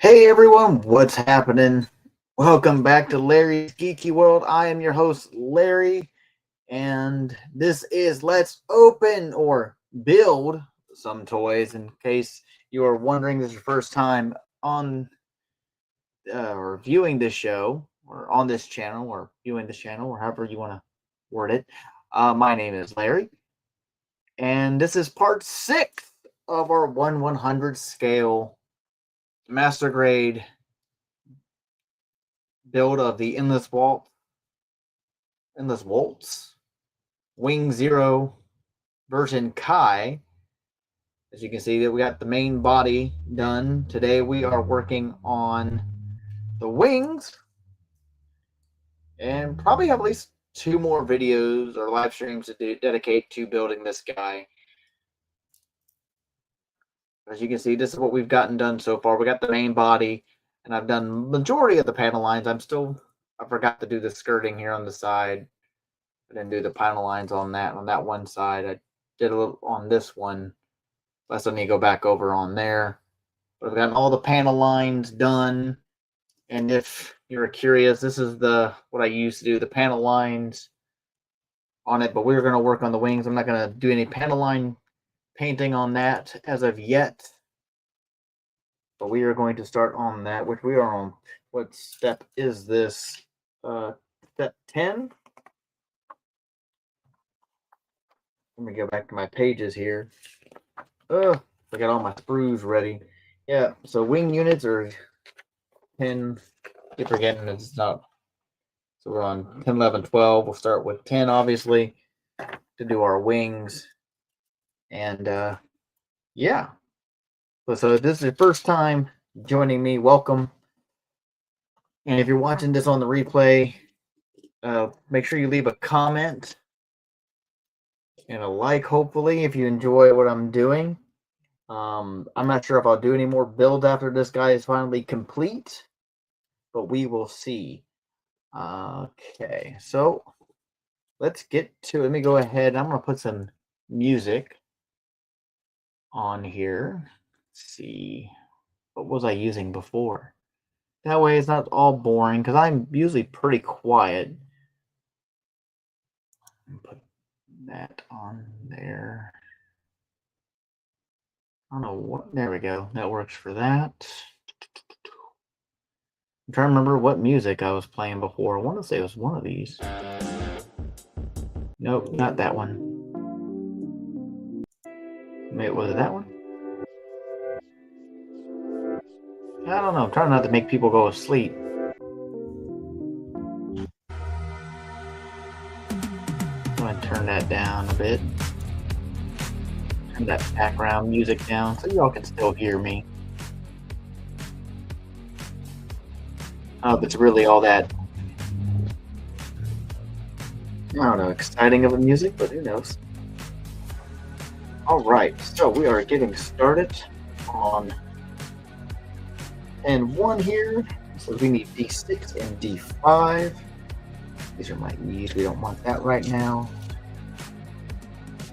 Hey everyone, what's happening? Welcome back to Larry's Geeky World. I am your host, Larry, and this is Let's Open or Build Some Toys. In case you are wondering, this is your first time on or viewing this show, or on this channel, or viewing this channel, or however you want to word it. My name is Larry, and this is part 6 of our 1/100 scale master grade build of the Endless Waltz Wing Zero Ver.Ka. As you can see, that we got the main body done. Today we are working on the wings, and probably have at least 2 more videos or live streams to dedicate to building this guy. As you can see, this is what we've gotten done so far. We got the main body, and I've done majority of the panel lines. I forgot to do the skirting here on the side. I didn't do the panel lines on that one side. I did a little on this one. Less I need to go back over on there. But I've gotten all the panel lines done. And if you're curious, this is what I used to do, the panel lines on it. But we're going to work on the wings. I'm not going to do any panel line painting on that as of yet. But we are going to start on that, which we are on. What step is this? Step 10. Let me go back to my pages here. I got all my sprues ready. Yeah, so wing units are 10. Keep forgetting it's not. So we're on 10, 11, 12. We'll start with 10, obviously, to do our wings. And yeah. So if this is your first time joining me, welcome. And if you're watching this on the replay, make sure you leave a comment and a like, hopefully, if you enjoy what I'm doing. I'm not sure if I'll do any more builds after this guy is finally complete, but we will see. Okay, so let's get to it. Let me go ahead. I'm going to put some music on here. Let's see. What was I using before? That way it's not all boring, because I'm usually pretty quiet. Put that on there. I don't know what. There we go. That works for that. I'm trying to remember what music I was playing before. I want to say it was one of these. Nope, not that one. Wait, was it that one? I don't know. I'm trying not to make people go to sleep. I'm going to turn that down a bit. Turn that background music down so y'all can still hear me. I don't know if it's really all that, I don't know, exciting of a music, but who knows. Alright, so we are getting started on N1 here. So we need D6 and D5. These are my E's. We don't want that right now.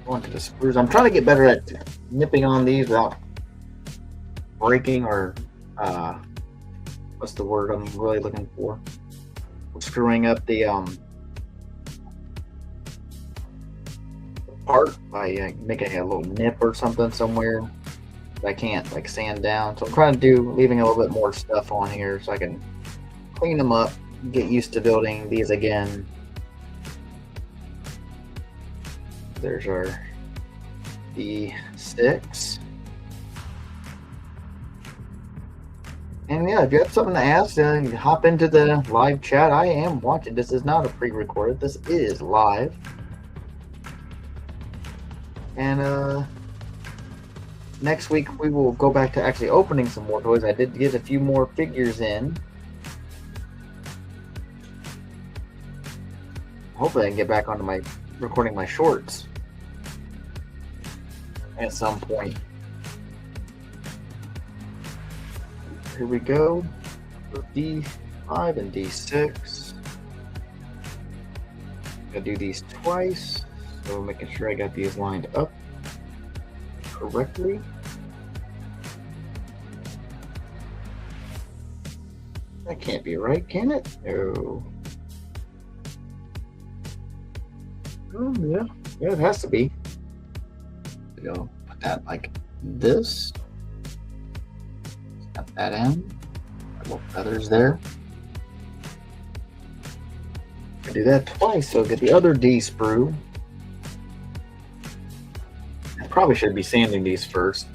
Going to the screws. I'm trying to get better at nipping on these without breaking or what's the word I'm really looking for? Screwing up the part by making a little nip or something somewhere that I can't like sand down. So I'm trying to leaving a little bit more stuff on here so I can clean them up, get used to building these again. There's our D6. And yeah, if you have something to ask, hop into the live chat. I am watching. This is not a pre-recorded. This is live. And next week we will go back to actually opening some more toys. I did get a few more figures in. Hopefully I can get back onto my recording my shorts at some point. Here we go. D5 and D6. Gotta do these twice. So making sure I got these lined up correctly. That can't be right, can it? No. Oh, yeah. Yeah, it has to be. You know, put that like this. Got that in. Little feathers there. I do that twice, so get the other D sprue. I probably should be sanding these first.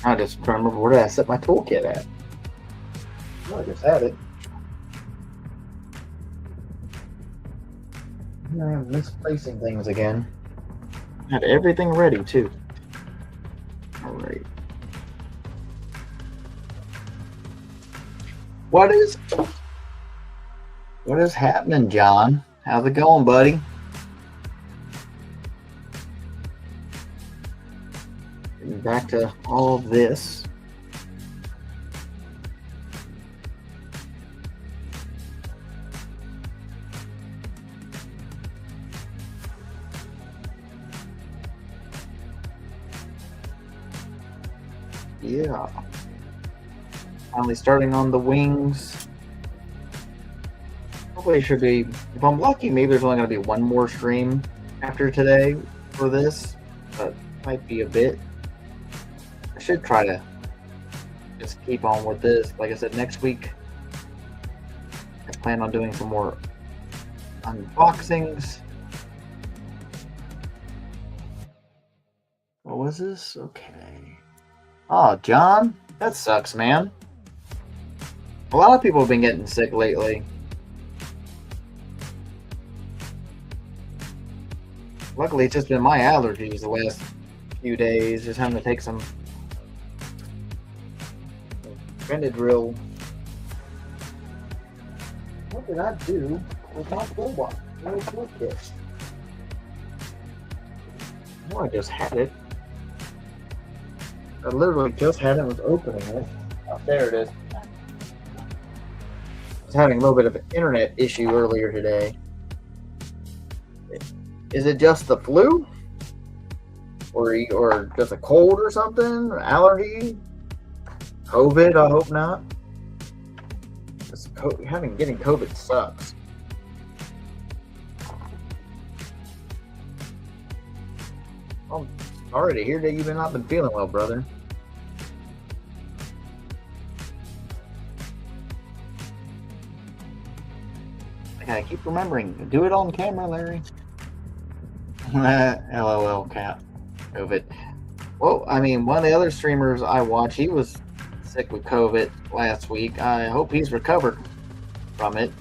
I just trying to remember where did I set my toolkit at. Oh, I just had it. I'm misplacing things again. Had everything ready too. All right. What is happening, John? How's it going, buddy? Getting back to all of this. Yeah. Finally starting on the wings. Hopefully it should be, if I'm lucky, maybe there's only going to be one more stream after today for this, but might be a bit. I should try to just keep on with this. Like I said, next week I plan on doing some more unboxings. What was this? Okay. Oh, John, that sucks, man. A lot of people have been getting sick lately. Luckily, it's just been my allergies the last few days. Just having to take some Benadryl. What did I do with my toolbox? Where's toolkit? Oh, I just had it. I literally just had it, was opening it. Oh, there it is. I was having a little bit of an internet issue earlier today. Is it just the flu? Or just a cold or something? Or allergy? COVID? I hope not. Getting COVID sucks. I'm sorry to hear that you've not been feeling well, brother. I gotta keep remembering. Do it on camera, Larry. LOL, cat. COVID. Well, I mean, one of the other streamers I watch, he was sick with COVID last week. I hope he's recovered from it.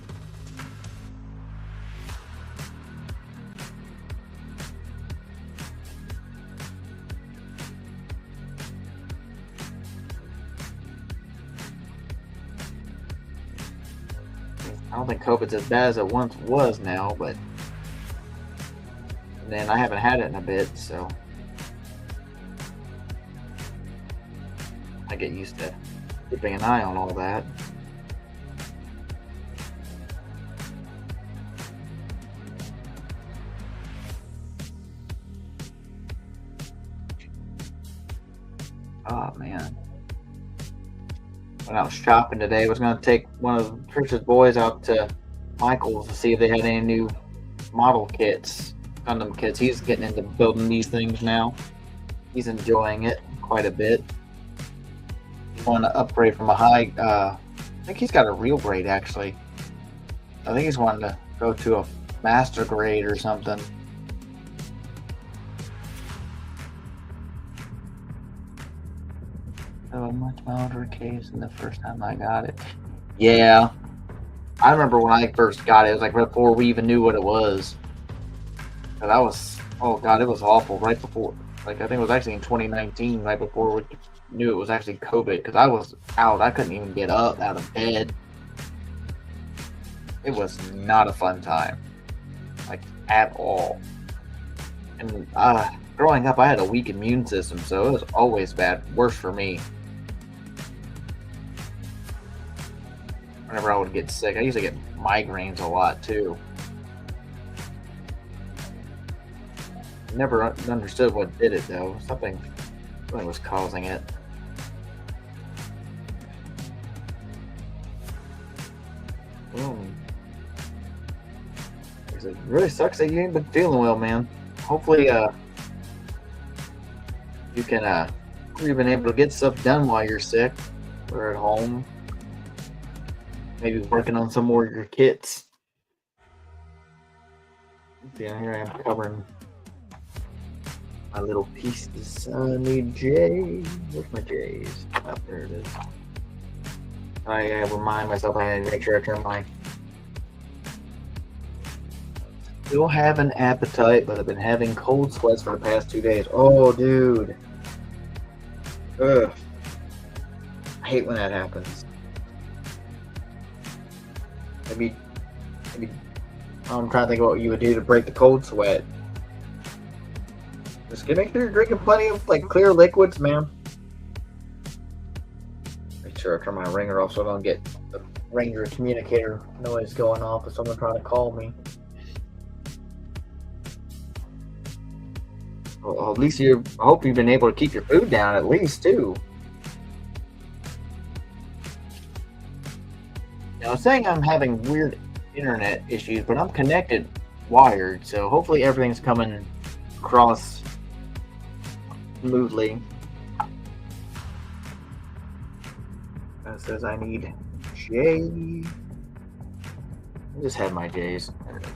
I don't think COVID's as bad as it once was now, but then I haven't had it in a bit, so I get used to keeping an eye on all that. Oh man. When I was shopping today, I was going to take one of Trish's boys out to Michael's to see if they had any new model kits, Gundam kits. He's getting into building these things now. He's enjoying it quite a bit. He's wanting to upgrade from a high, I think he's got a real grade actually. I think he's wanting to go to a master grade or something. So much milder case than the first time I got it. Yeah. I remember when I first got it, it was like before we even knew what it was. And that was, oh god, it was awful. Right before, like I think it was actually in 2019, right before we knew it was actually COVID, because I was out. I couldn't even get up out of bed. It was not a fun time. Like, at all. And growing up, I had a weak immune system, so it was always bad. Worse for me. Whenever I would get sick, I used to get migraines a lot too. Never understood what did it though. Something was causing it. It really sucks that you ain't been feeling well, man. Hopefully, you can, you've been able to get stuff done while you're sick or at home. Maybe working on some more of your kits. Yeah, here I am covering my little pieces. I need J's. Where's my J's? Oh, there it is. I remind myself I need to make sure I turn my. Still have an appetite, but I've been having cold sweats for the past 2 days. Oh, dude. Ugh. I hate when that happens. Maybe I'm trying to think of what you would do to break the cold sweat. Just make sure you're drinking plenty of like clear liquids, man. Make sure I turn my ringer off so I don't get the ringer communicator noise going off with someone trying to call me. Well, at least I hope you've been able to keep your food down at least too. Now, I'm saying I'm having weird internet issues, but I'm connected wired, so hopefully everything's coming across smoothly. That says I need J. I just had my J's. There it is.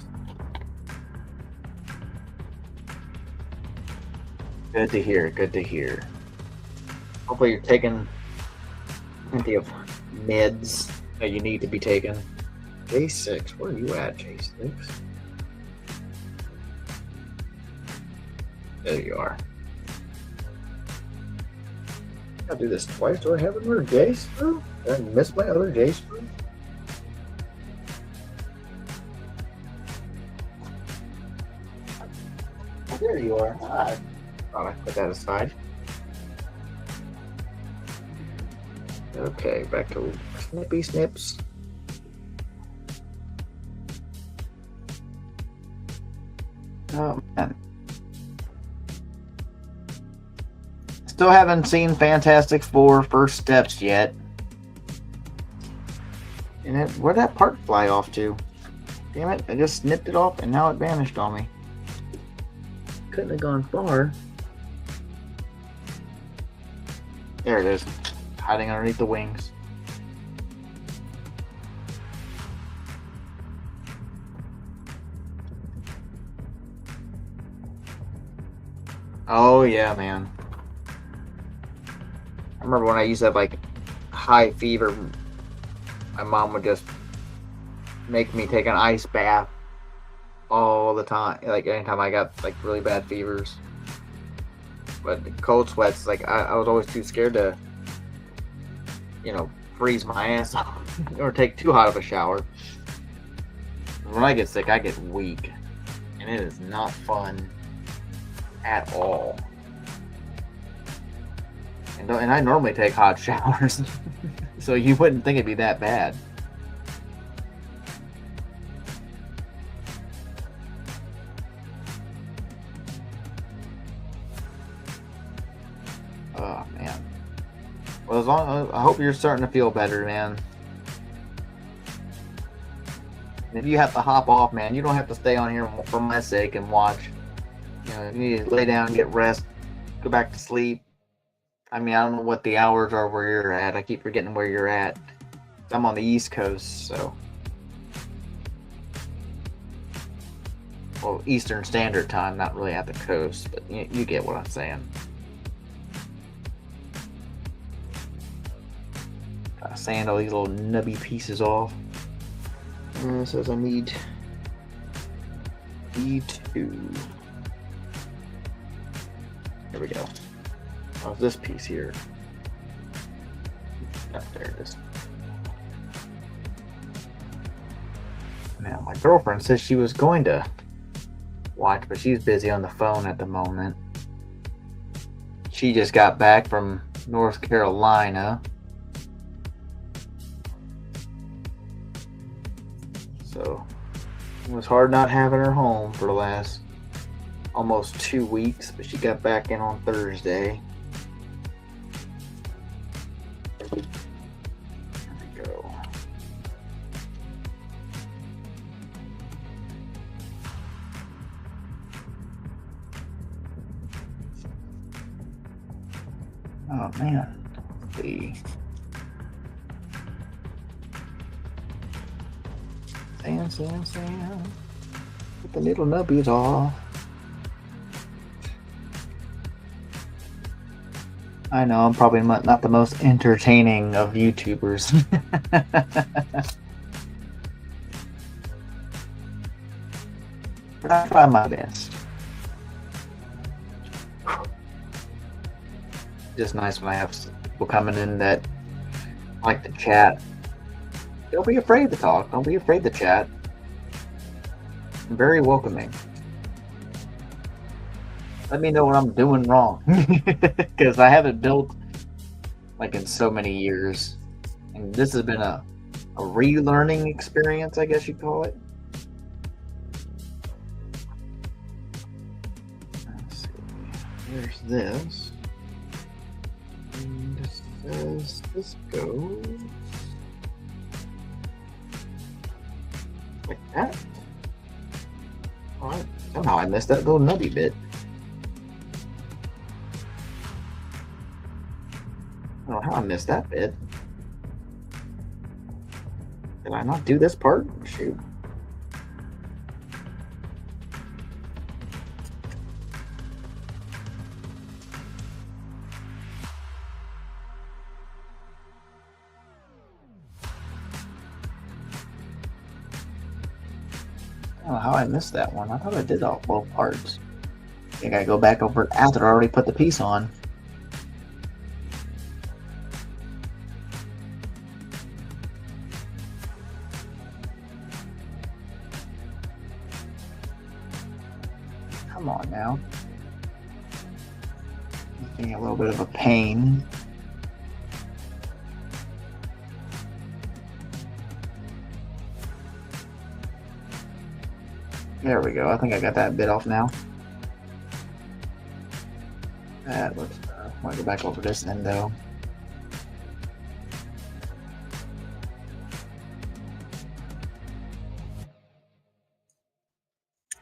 Good to hear. Good to hear. Hopefully you're taking plenty of meds that you need to be taking. J6. Where are you at, J6? There you are. I'll do this twice. Do I have another J screw? Did I miss my other J screw? There you are. I thought I put that aside. Okay, back to snippy snips. Oh man. Still haven't seen Fantastic Four First Steps yet. And where'd that part fly off to? Damn it, I just snipped it off and now it vanished on me. Couldn't have gone far. There it is. Hiding underneath the wings. Oh yeah, man. I remember when I used to have like high fever, my mom would just make me take an ice bath all the time. Like anytime I got like really bad fevers. But the cold sweats, like I was always too scared to, freeze my ass off or take too hot of a shower. When I get sick, I get weak, and it is not fun at all. And I normally take hot showers, so you wouldn't think it'd be that bad. Oh man. Well, I hope you're starting to feel better, man. And if you have to hop off, man, you don't have to stay on here for my sake and watch. You need to lay down, get rest, go back to sleep. I mean, I don't know what the hours are where you're at. I keep forgetting where you're at. I'm on the East Coast, so. Well, Eastern Standard Time, not really at the coast, but you get what I'm saying. Gotta sand all these little nubby pieces off. It says I need E2. There we go. Oh, this piece here. Oh, there it is. Now, my girlfriend says she was going to watch, but she's busy on the phone at the moment. She just got back from North Carolina. So, it was hard not having her home for the last almost 2 weeks, but she got back in on Thursday. There we go. Oh man. Let's see. Sam. Get the little nubbies off. I know I'm probably not the most entertaining of YouTubers. But I try my best. Just nice when I have people coming in that like to chat. Don't be afraid to talk. Don't be afraid to chat. I'm very welcoming. Let me know what I'm doing wrong. Because I haven't built like in so many years. And this has been a relearning experience, I guess you'd call it. Let's see. There's this. And this says this goes like that. Alright. Somehow I missed that little nubby bit. I don't know how I missed that bit. Did I not do this part? Shoot. I don't know how I missed that one. I thought I did all both parts. I think I go back over it after I already put the piece on. Come on now. It's being a little bit of a pain. There we go. I think I got that bit off now. That looks better. I want to go back over this end though.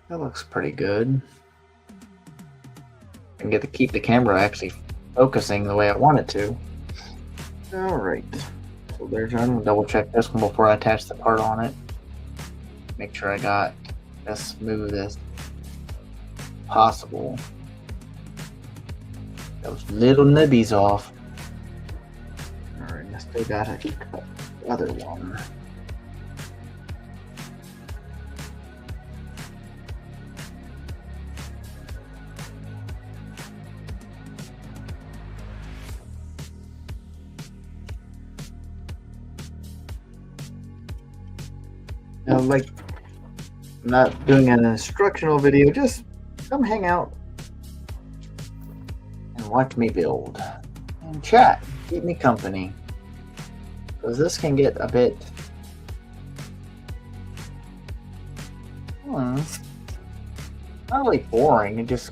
That looks pretty good. I can get to keep the camera actually focusing the way I want it to. Alright. So there's, I'm gonna double check this one before I attach the part on it. Make sure I got as smooth as possible. Those little nibbies off. Alright, I still gotta cut the other one. Now, like, I'm not doing an instructional video, just come hang out and watch me build and chat, keep me company, because this can get a bit not really boring. It just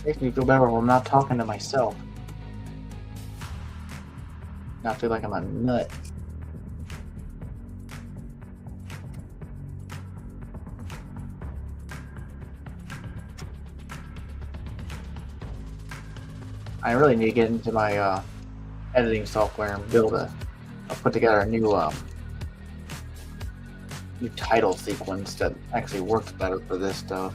makes me feel better when I'm not talking to myself, not feel like I'm a nut. I really need to get into my editing software and I'll put together a new title sequence that actually works better for this stuff.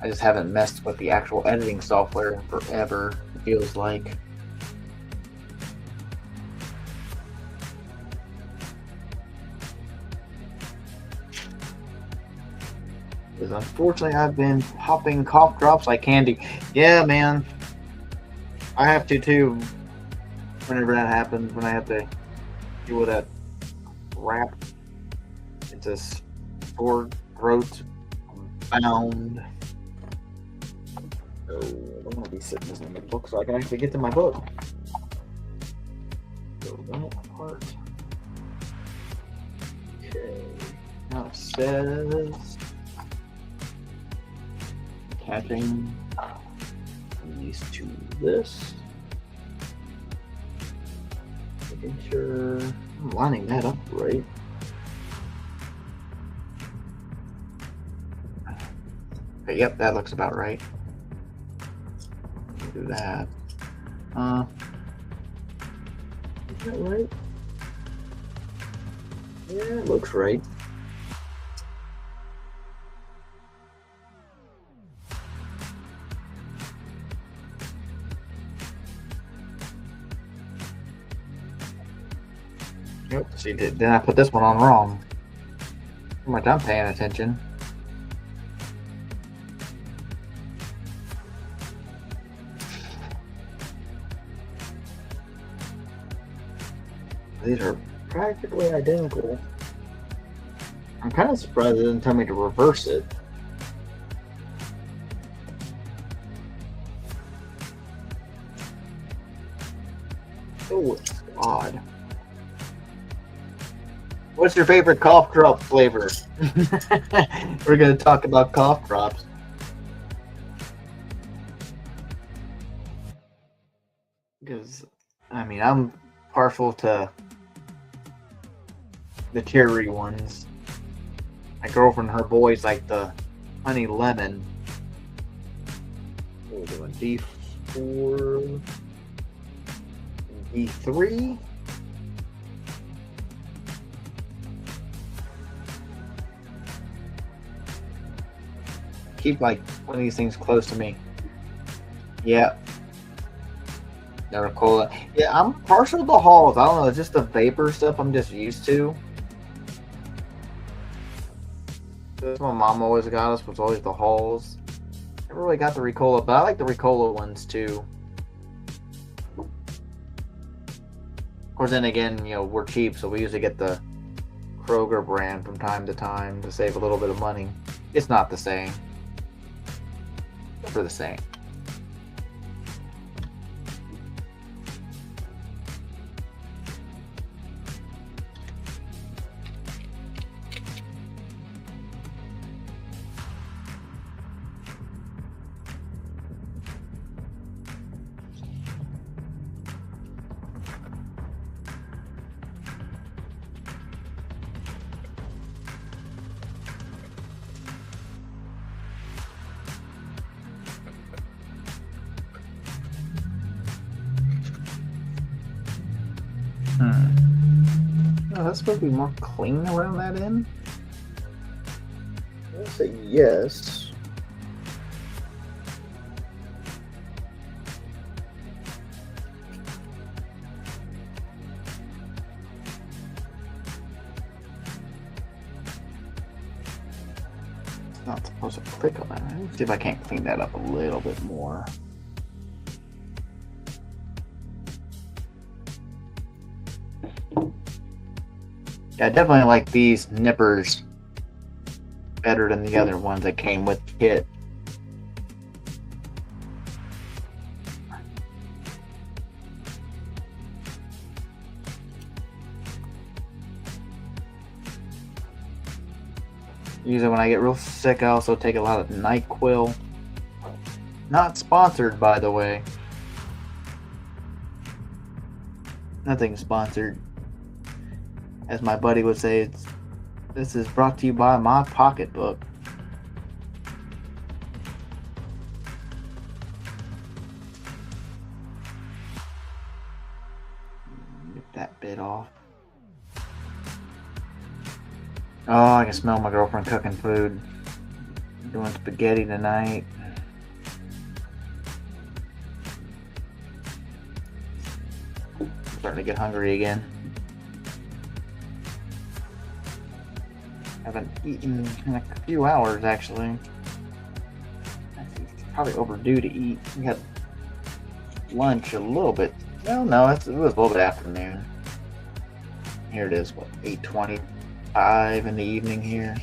I just haven't messed with the actual editing software in forever, it feels like. Because unfortunately I've been popping cough drops like candy. Yeah, man. I have to too, whenever that happens, when I have to deal with that crap. It's a sore throat bound. So I don't want to be sitting this in the book so I can actually get to my book. So that part. Okay. Now it says attaching these to this. Making sure I'm lining that up right. Okay, yep, that looks about right. do that. Is that right? Yeah, it looks right. Yep, see, then I put this one on wrong. How much I'm paying attention. These are practically identical. I'm kind of surprised it didn't tell me to reverse it. Oh, it's odd. What's your favorite cough drop flavor? We're going to talk about cough drops. Because, I mean, I'm partial to the cherry ones. My girlfriend and her boys like the honey lemon. What are we doing? D4, D3. Keep like one of these things close to me. Yeah. Never cola. Yeah, I'm partial to Halls. I don't know, it's just the vapor stuff I'm just used to. That's what my mom always got us, was always the Halls. Never really got the Ricola, but I like the Ricola ones too. Of course, then again, you know, we're cheap, so we usually get the Kroger brand from time to time to save a little bit of money. It's not the same. For the same. Oh, that's supposed to be more clean around that end? I'll say yes. It's not supposed to click on that. Let's see if I can't clean that up a little bit more. Yeah, I definitely like these nippers better than the other ones that came with the kit. Usually when I get real sick, I also take a lot of NyQuil. Not sponsored, by the way. Nothing sponsored. As my buddy would say, this is brought to you by my pocketbook. Get that bit off. Oh, I can smell my girlfriend cooking food. Doing spaghetti tonight. I'm starting to get hungry again. Haven't eaten in a few hours, actually. It's probably overdue to eat. We had lunch a little bit. No, it was a little bit afternoon. Here it is, what, 8:25 in the evening here.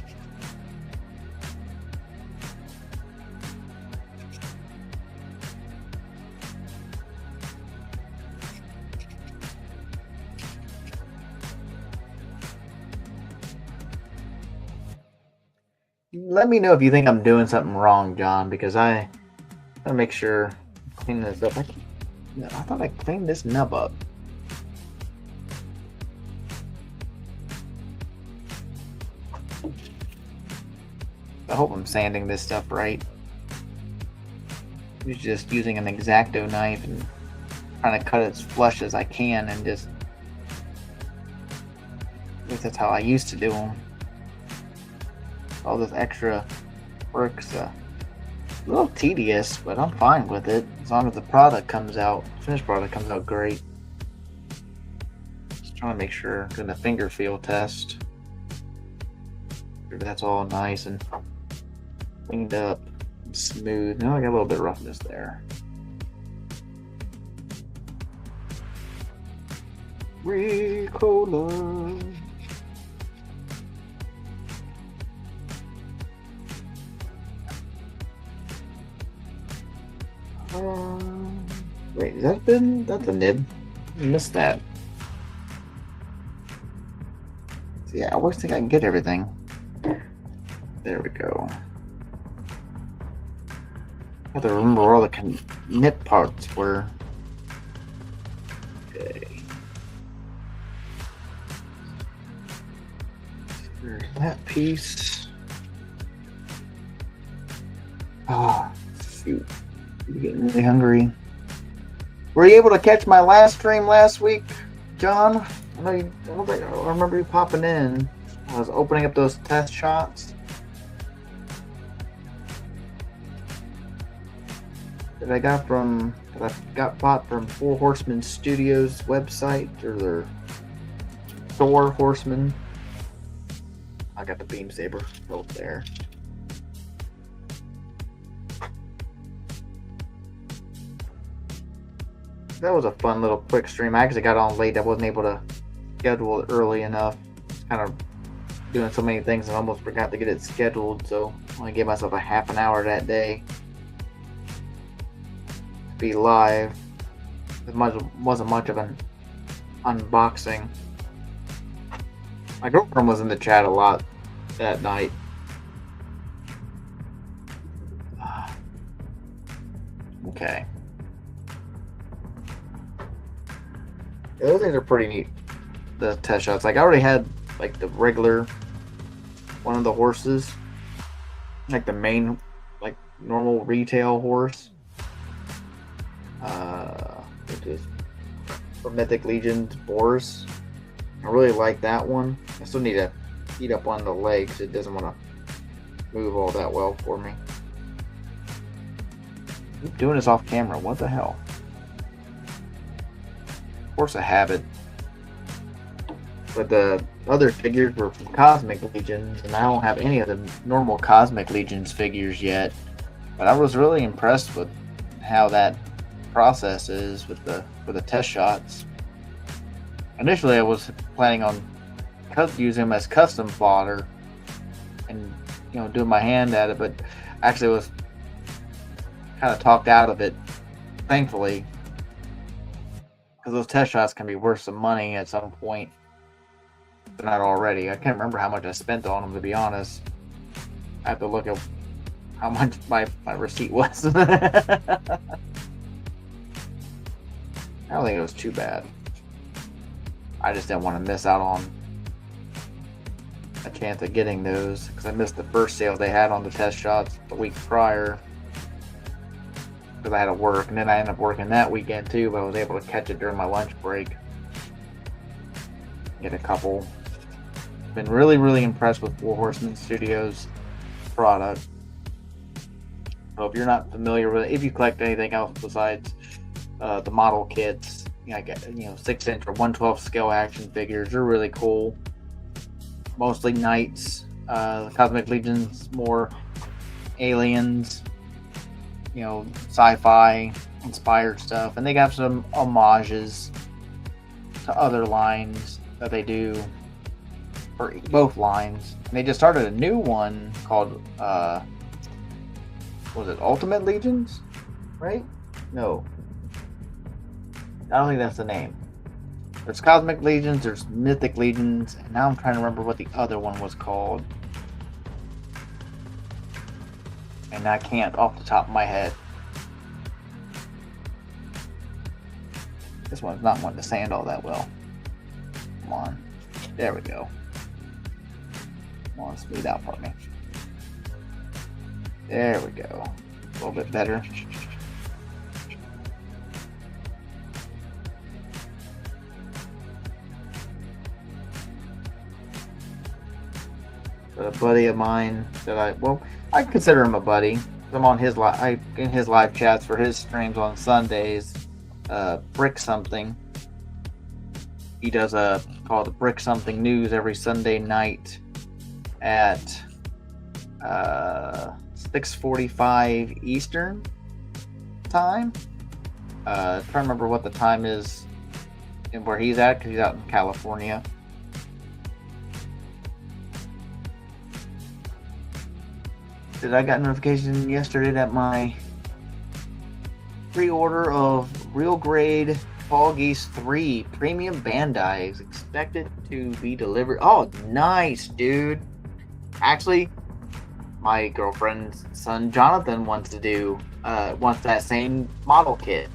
Let me know if you think I'm doing something wrong, John, because I gotta make sure I'm cleaning this up. I thought I cleaned this nub up. I hope I'm sanding this stuff right. just using an X-Acto knife and trying to cut it as flush as I can, and just, at least that's how I used to do them. All this extra work's a little tedious, but I'm fine with it as long as the product comes out, finished product comes out great. Just trying to make sure, doing the finger feel test. That's all nice and cleaned up and smooth. Now I got a little bit of roughness there. Ricola. Wait, that's a nib. I missed that. Yeah, I always think I can get everything. There we go. I have to remember where all the nip parts were. Okay. There's that piece. Oh, shoot. I'm getting really hungry. Were you able to catch my last stream last week, John? I remember you popping in. I was opening up those test shots. That I got bought from Four Horsemen Studios website, or their store, Horseman. I got the beam saber built there. That was a fun little quick stream. I actually got on late. I wasn't able to schedule it early enough. Kind of doing so many things and almost forgot to get it scheduled, so I only gave myself a half an hour that day to be live. It wasn't much of an unboxing. My girlfriend was in the chat a lot that night. Okay. Yeah, those things are pretty neat. The test shots. Like, I already had like the regular one of the horses, like the main, like normal retail horse, which is for Mythic Legion's Boris. I really like that one. I still need to heat up on the legs. It doesn't want to move all that well for me. Keep doing this off camera. What the hell? Force a habit. But the other figures were from Cosmic Legions, and I don't have any of the normal Cosmic Legions figures yet. But I was really impressed with how that process is with the test shots. Initially, I was planning on using them as custom fodder, and doing my hand at it, but actually was kind of talked out of it, thankfully, because those test shots can be worth some money at some point. If not already. I can't remember how much I spent on them, to be honest. I have to look at how much my receipt was. I don't think it was too bad. I just didn't want to miss out on a chance of getting those, because I missed the first sale they had on the test shots the week prior because I had to work, and then I ended up working that weekend too, but I was able to catch it during my lunch break. Get a couple. Been really, really impressed with Four Horsemen Studios product. So if you're not familiar with it, if you collect anything else besides the model kits, like 6-inch or 1/12 scale action figures, they're really cool. Mostly knights, Cosmic Legions, more aliens, sci-fi inspired stuff, and they got some homages to other lines that they do for both lines. And they just started a new one called was it Ultimate Legions? Right? No. I don't think that's the name. There's Cosmic Legions, there's Mythic Legions, and now I'm trying to remember what the other one was called. And I can't off the top of my head. This one's not wanting to sand all that well. Come on. There we go. Come on, smooth out for me. There we go. A little bit better. But a buddy of mine that I consider him a buddy. I'm on his in his live chats for his streams on Sundays. Brick something. He does a called Brick Something News every Sunday night at 6:45 Eastern time. Trying to remember what the time is and where he's at, because he's out in California. I got notification yesterday that my pre-order of Real Grade Tall Geese 3 Premium Bandai is expected to be delivered. Oh, nice, dude. Actually, my girlfriend's son Jonathan wants that same model kit.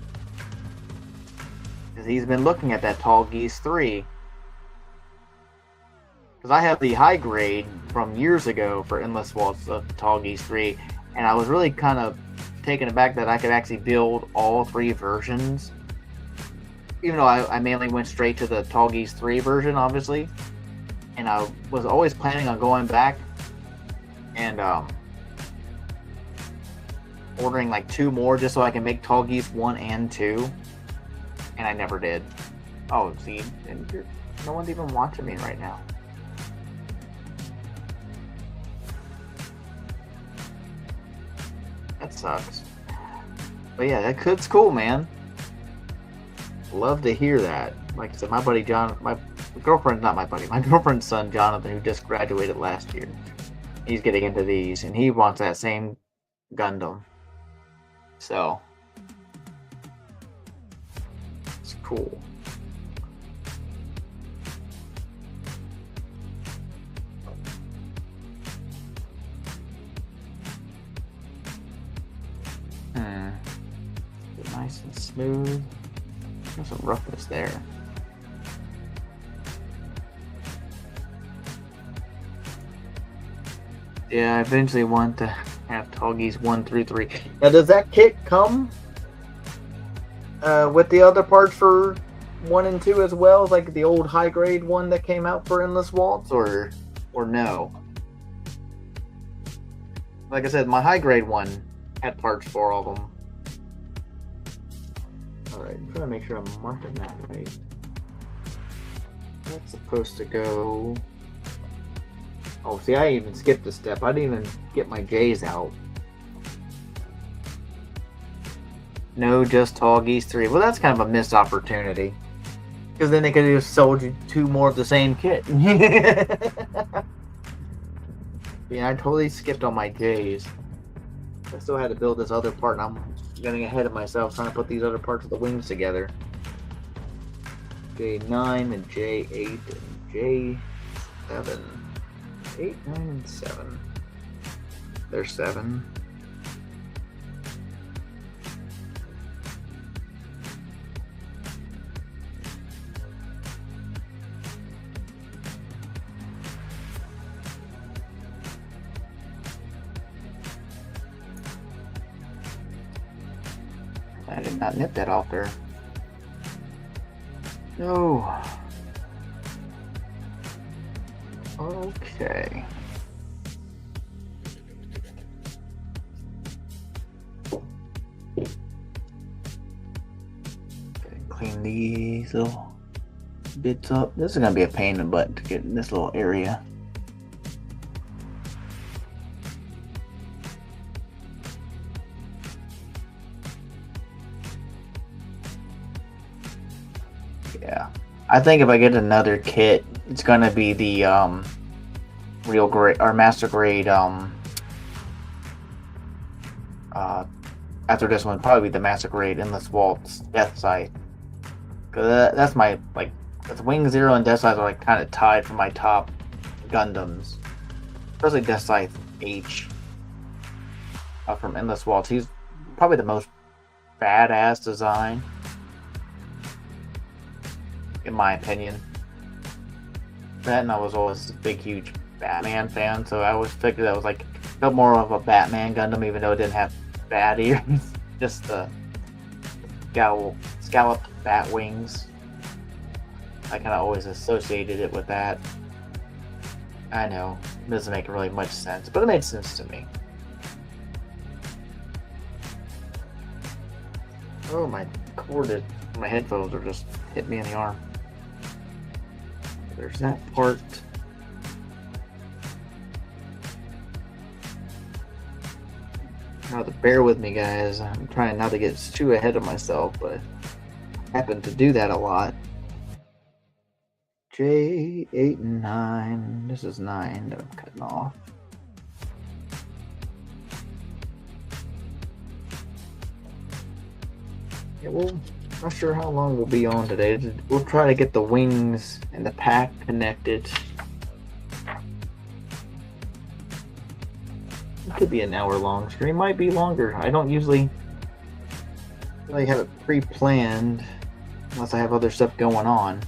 Because he's been looking at that Tall Geese 3. Because I have the high grade from years ago for Endless Waltz of Tall Geese 3, and I was really kind of taken aback that I could actually build all 3 versions. Even though I mainly went straight to the Tall Geese 3 version, obviously. And I was always planning on going back and ordering like 2 more just so I can make Tall Geese 1 and 2. And I never did. Oh, see, no one's even watching me right now. That sucks. But yeah, it's cool, man. Love to hear that. Like I said, my buddy John, my girlfriend's not my buddy, my girlfriend's son Jonathan, who just graduated last year, he's getting into these, and he wants that same Gundam. So it's cool. Nice and smooth. There's some roughness there. Yeah, I eventually want to have Tall Geese 1 through 3. Now, does that kit come with the other parts for 1 and 2 as well, like the old high grade one that came out for Endless Waltz, or no? Like I said, my high grade one had parts for all of them. Alright, I'm trying to make sure I'm marking that right. That's supposed to go... Oh, see, I even skipped a step. I didn't even get my J's out. No, just Tall Geese 3. Well, that's kind of a missed opportunity. Because then they could have just sold you 2 more of the same kit. Yeah, I totally skipped on my J's. I still had to build this other part, and I'm getting ahead of myself trying to put these other parts of the wings together. J9 and J8 and J7. 8, 9, and 7. There's 7. I did not nip that off there. No. Okay. Clean these little bits up. This is gonna be a pain in the butt to get in this little area. Yeah, I think if I get another kit, it's gonna be the real grade or master grade. After this one, probably the master grade Endless Waltz Death Scythe. Cause that's my Cause Wing Zero and Death Scythe are like kind of tied for my top Gundams, especially Death Scythe H from Endless Waltz. He's probably the most badass design, in my opinion. That, and I was always a big, huge Batman fan, so I always figured that was like felt more of a Batman Gundam, even though it didn't have bat ears, just the scalloped bat wings. I kind of always associated it with that. I know, it doesn't make really much sense, but it made sense to me. Oh, my headphones are just hit me in the arm. There's that part. Now, to bear with me, guys. I'm trying not to get too ahead of myself, but I happen to do that a lot. J, 8, and 9. This is 9 that I'm cutting off. Yeah, well, not sure how long we'll be on today. We'll try to get the wings and the pack connected. It could be an hour-long stream. Might be longer. I don't usually really have it pre-planned unless I have other stuff going on.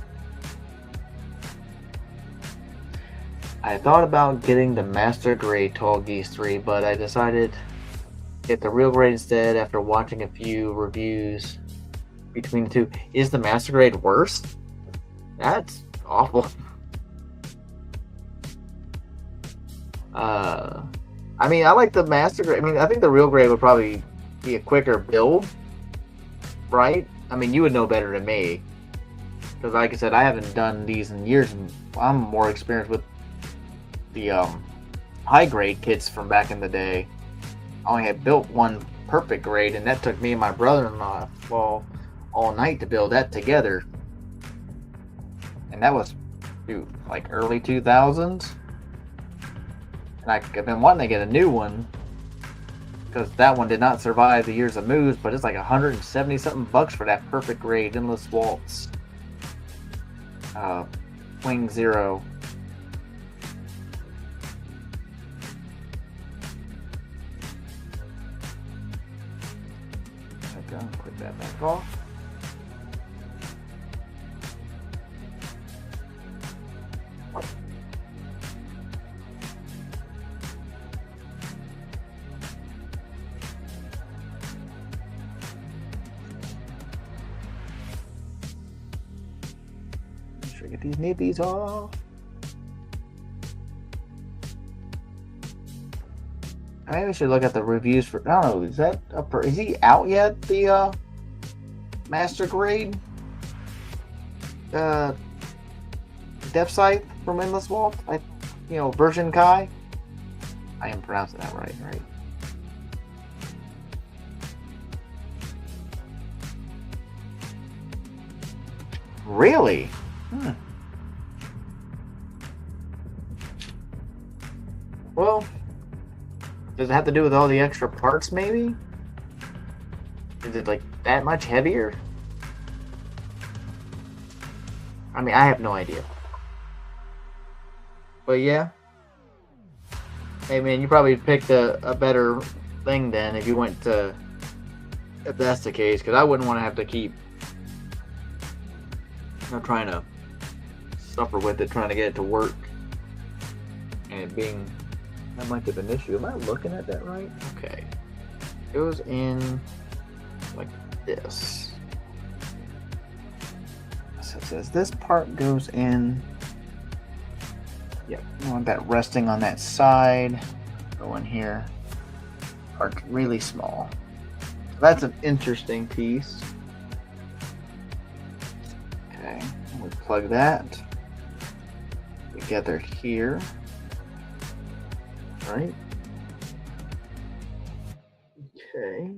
I thought about getting the Master Grade Tall Geese 3, but I decided to get the real grade instead after watching a few reviews between the two. Is the Master Grade worse? That's awful. I mean, I like the Master Grade. I mean, I think the real grade would probably be a quicker build, right? I mean, you would know better than me. Because like I said, I haven't done these in years, and I'm more experienced with the high grade kits from back in the day. I only had built one perfect grade, and that took me and my brother-in-law all night to build that together. And that was, dude, like early 2000s. And I've been wanting to get a new one because that one did not survive the years of moves, but it's like 170 something bucks for that perfect grade endless waltz. Wing 0. Okay, click that back off. Get these nippies off. I maybe should look at the reviews for. I don't know. Is that is he out yet? The Master Grade Depth Scythe from Endless Waltz. Ver.Ka. I am pronouncing that right? Really? Well, does it have to do with all the extra parts, maybe? Is it like that much heavier? I mean, I have no idea. But yeah. Hey man, you probably picked a better thing then if you went to, if that's the case, because I wouldn't want to have to keep trying to suffer with it, trying to get it to work, and it being, that might have an issue. Am I looking at that right? Okay, goes in like this. So it says this part goes in. Yep, I want that resting on that side. Go in here. Part's really small. That's an interesting piece. Okay, we plug that together here. Right. Okay.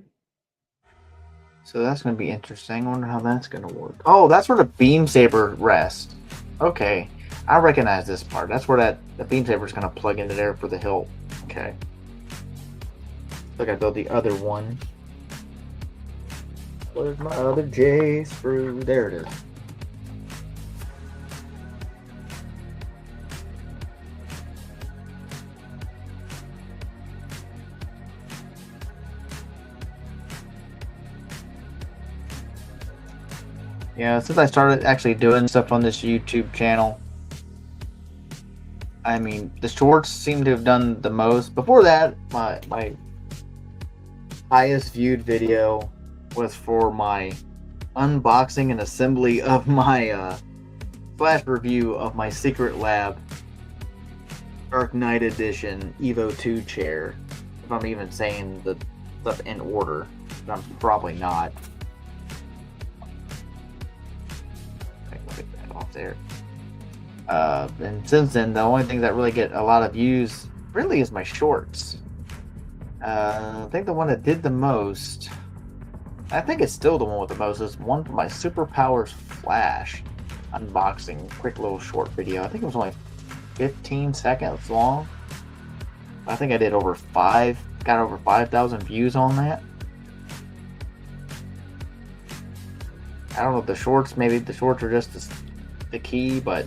So that's going to be interesting. I wonder how that's going to work. Oh, that's where the beam saber rests. Okay. I recognize this part. That's where the beam saber is going to plug into there for the hilt. Okay. Look, I built the other one. Where's my other J screw? There it is. Yeah, since I started actually doing stuff on this YouTube channel, I mean, the shorts seem to have done the most. Before that, my highest viewed video was for my unboxing and assembly of my flash review of my secret lab Dark Knight Edition Evo 2 chair. If I'm even saying the stuff in order, but I'm probably not. Get that off there. And since then, the only thing that really get a lot of views really is my shorts. I think the one that did the most, I think it's still the one with the most, is one for my Superpowers Flash unboxing, quick little short video. I think it was only 15 seconds long. I think I did got over 5,000 views on that. I don't know if the shorts, maybe the shorts are just the key, but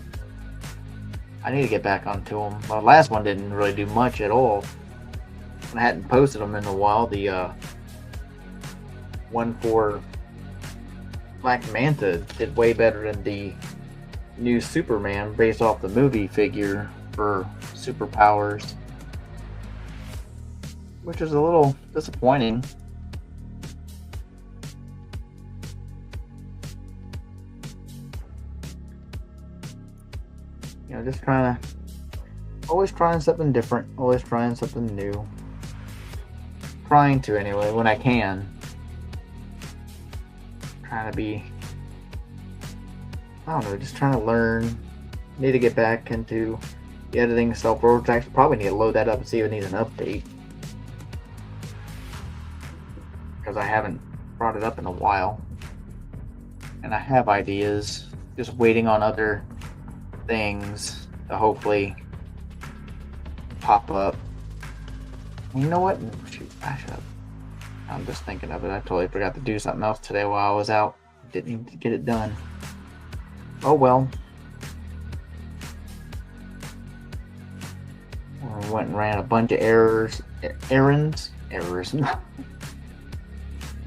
I need to get back onto them. The last one didn't really do much at all. I hadn't posted them in a while. The one for Black Manta did way better than the new Superman based off the movie figure for Superpowers, which is a little disappointing. You know, just always trying something different, always trying something new. Trying to, anyway, when I can. Trying to be, I don't know, just trying to learn. Need to get back into the editing stuff. Or actually probably need to load that up and see if it needs an update, because I haven't brought it up in a while. And I have ideas, just waiting on other things to hopefully pop up. You know what? Shoot, I'm just thinking of it. I totally forgot to do something else today while I was out. Didn't even get it done. Oh well. I went and ran a bunch of errands. I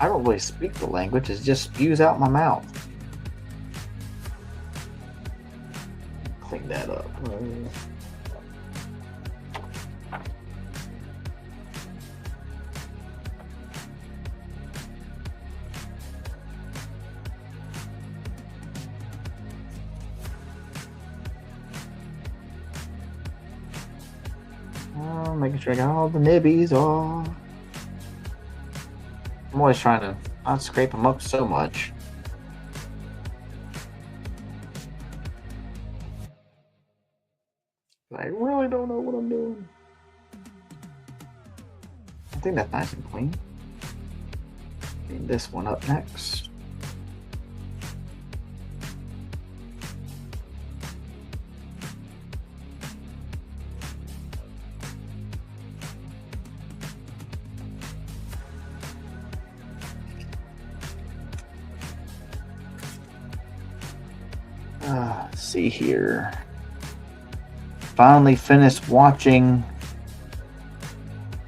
don't really speak the language. It just spews out my mouth. Clean that up. Making sure I got all the nibbies off. I'm always trying to not scrape them up so much. But I really don't know what I'm doing. I think that's nice and clean. Clean this one up next. Let's see here. Finally finished watching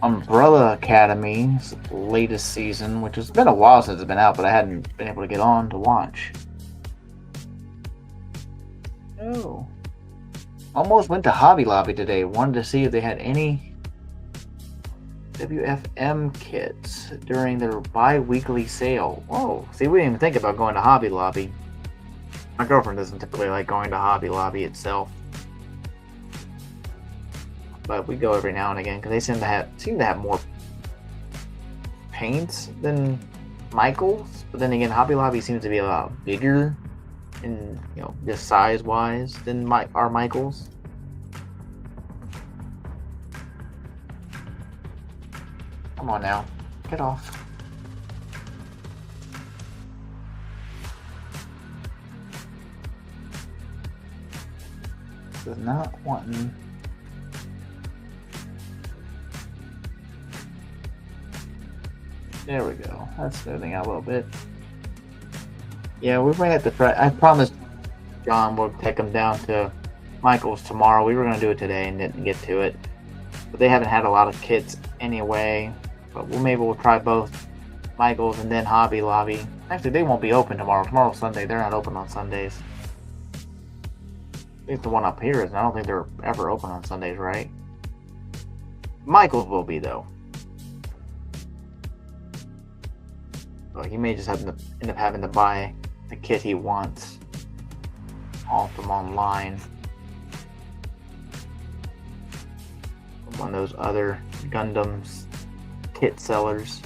Umbrella Academy's latest season, which has been a while since it's been out, but I hadn't been able to get on to watch. Oh. Almost went to Hobby Lobby today. Wanted to see if they had any WFM kits during their bi-weekly sale. Whoa. See, we didn't even think about going to Hobby Lobby. My girlfriend doesn't typically like going to Hobby Lobby itself, but we go every now and again because they seem to have more paints than Michaels. But then again, Hobby Lobby seems to be a lot bigger, in just size wise than our Michaels. Come on now, get off. Not wanting. There we go. That's smoothing out a little bit. Yeah, we're going to have to try. I promised John we'll take him down to Michael's tomorrow. We were going to do it today and didn't get to it. But they haven't had a lot of kits anyway. But maybe we'll try both Michael's and then Hobby Lobby. Actually, they won't be open tomorrow. Tomorrow's Sunday. They're not open on Sundays. At least the one up here is. I don't think they're ever open on Sundays, right? Michael's will be, though. So he may just end up having to buy the kit he wants all from online. one of those other Gundams kit sellers.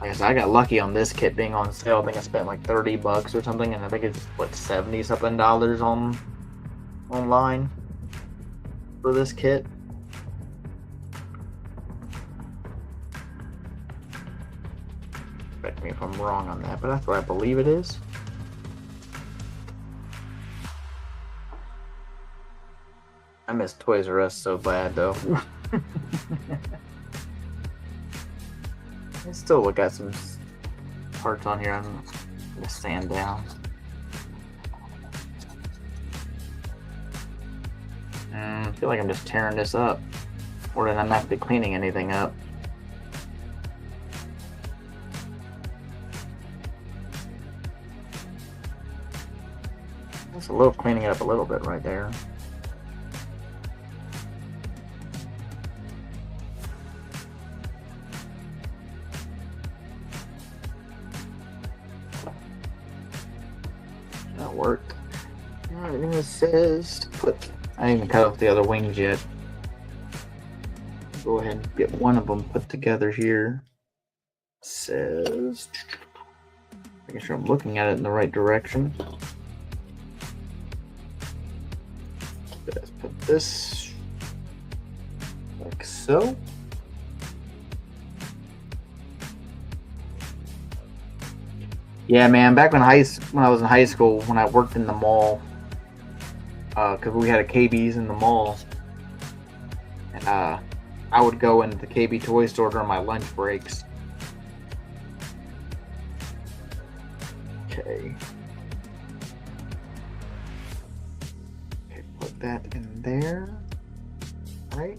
Like I said, I got lucky on this kit being on sale. I think I spent like $30 or something, and I think it's what, $70 something online for this kit. Correct me if I'm wrong on that, but that's what I believe it is. I miss Toys R Us so bad though. I still got some parts on here I'm gonna sand down. I feel like I'm just tearing this up, or that I'm actually cleaning anything up. Just a little cleaning it up a little bit right there. That worked. Everything that says put. I didn't even cut off the other wings yet. Go ahead and get one of them put together here. It says, making sure I'm looking at it in the right direction. Let's put this like so. Yeah, man. Back when I was in high school, when I worked in the mall, because we had a KB's in the mall, and I would go into the KB toy store during my lunch breaks. Okay. Okay, put that in there. Right.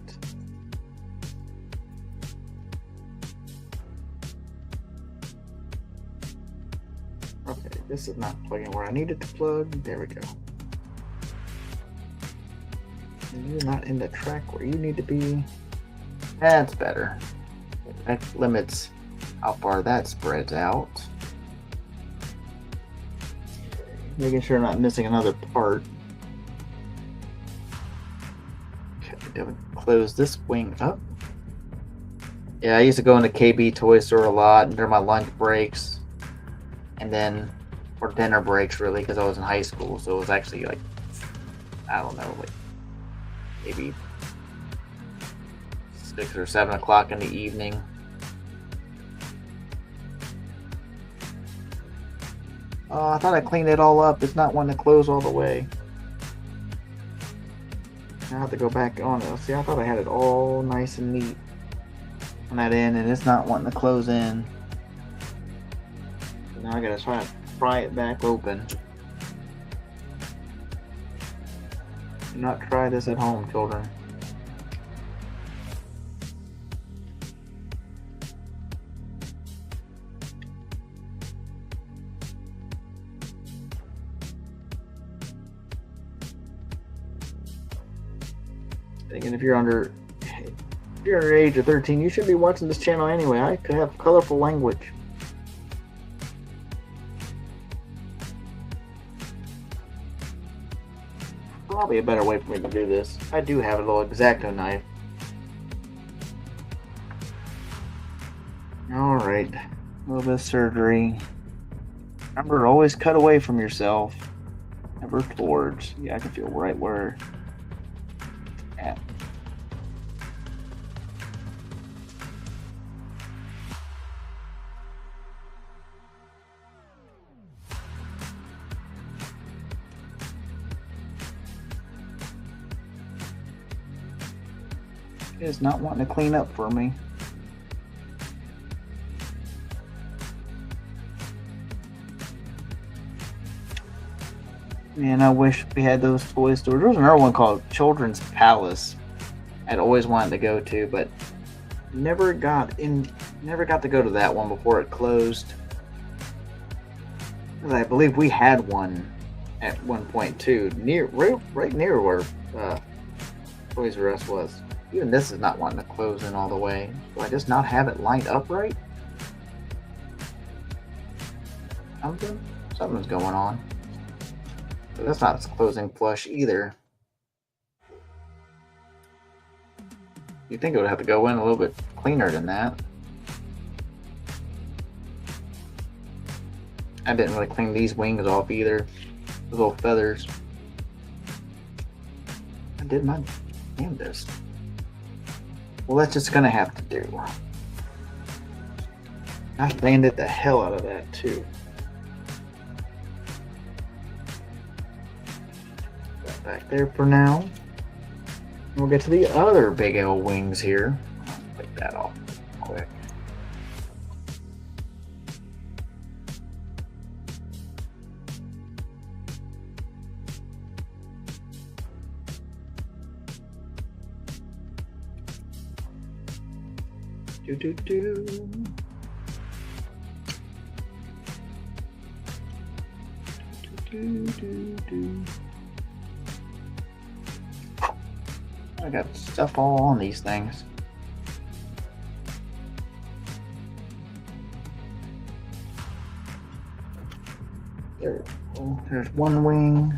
Okay, this is not plugging where I need it to plug. There we go. You're not in the track where you need to be. That's better. That limits how far that spreads out. Making sure I'm not missing another part. Okay, close this wing up. Yeah, I used to go into KB toy store a lot during my lunch breaks, and then for dinner breaks, really, because I was in high school. So it was actually like, I don't know, like maybe 6 or 7 o'clock in the evening. Oh, I thought I cleaned it all up. It's not wanting to close all the way. I have to go back on it. See, I thought I had it all nice and neat on that end, and it's not wanting to close in. So now I gotta try to pry it back open. Do not try this at home, children. And if you're under age of 13, you should be watching this channel anyway. I could have colorful language. Probably a better way for me to do this. I do have a little X-Acto knife. Alright. A little bit of surgery. Remember, always cut away from yourself. Never towards. Yeah, I can feel right where at. It is not wanting to clean up for me. Man, I wish we had those toy stores. There was another one called Children's Palace I'd always wanted to go to, but never got to go to that one before it closed. I believe we had one at one point too, right near where Toys R Us was. Even this is not wanting to close in all the way. Do I just not have it lined up right? Something's going on. But that's not closing flush either. You think it would have to go in a little bit cleaner than that. I didn't really clean these wings off either. The little feathers. I did my damnedest. Well, that's just gonna have to do. I sanded the hell out of that too. Put that back there for now. We'll get to the other big L wings here. Take that off quick. I got stuff all on these things. There's one wing.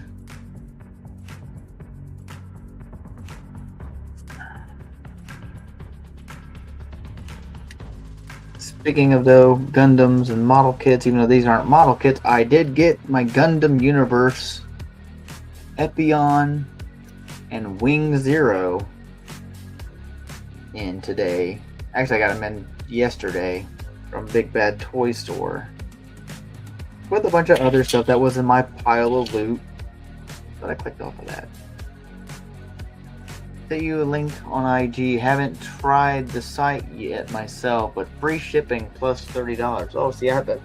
Speaking of though, Gundams and model kits, even though these aren't model kits, I did get my Gundam Universe Epion and Wing Zero in today. Actually, I got them in yesterday from Big Bad Toy Store with a bunch of other stuff that was in my pile of loot, but I clicked off of that. Sent you a link on IG. Haven't tried the site yet myself, but free shipping plus $30. Oh, see, I have to let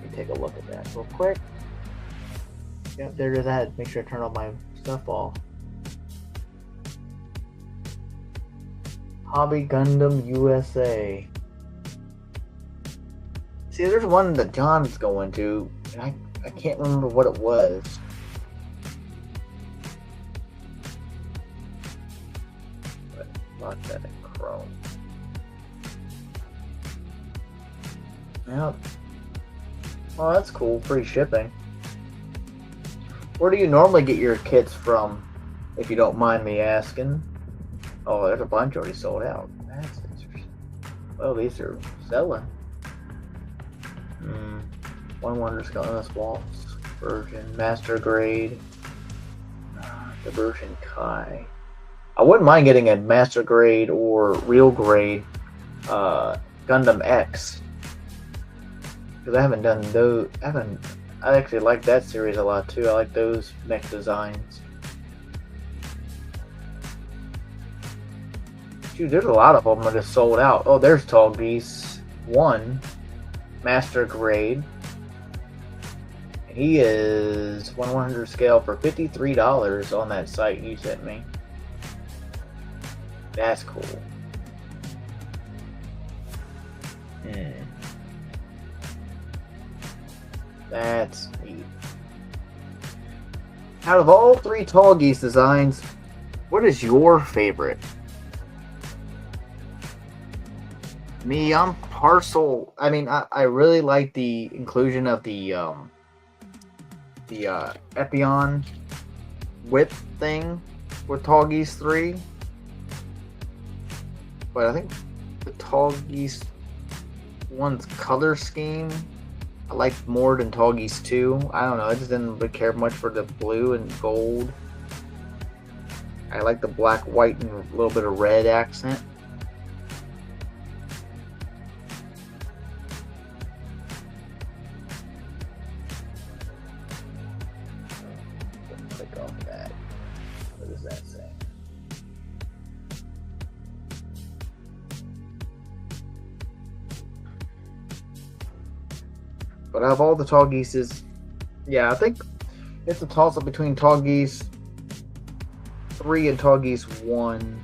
me take a look at that real quick. Yep, there's that. Make sure I turn all my stuff off. Hobby Gundam USA. See, there's one that John's going to, and I can't remember what it was. But not that in Chrome. Yep. Oh, that's cool. Free shipping. Where do you normally get your kits from, if you don't mind me asking? Oh, there's a bunch already sold out. That's interesting. Well, these are selling. One Wonder Skeleton Waltz version, Master Grade, the Ver.Ka. I wouldn't mind getting a Master Grade or Real Grade Gundam X, because I haven't done those. I actually like that series a lot too. I like those mech designs. Dude, there's a lot of them that are sold out. Oh, there's Tall Geese 1, Master Grade. He is 1/100 scale for $53 on that site you sent me. That's cool. That's neat. Out of all three Tall Geese designs, what is your favorite? Me, I'm partial. I mean, I really like the inclusion of the Epion whip thing with Tall Geese 3. But I think the Tall Geese 1's color scheme I liked more than Tall Geese 2. I don't know, I just didn't really care much for the blue and gold. I like the black, white, and a little bit of red accent. Click off that. What does that say? But out of all the Tall Geeses, yeah, I think it's a toss-up between Tall Geese 3 and Tall Geese 1.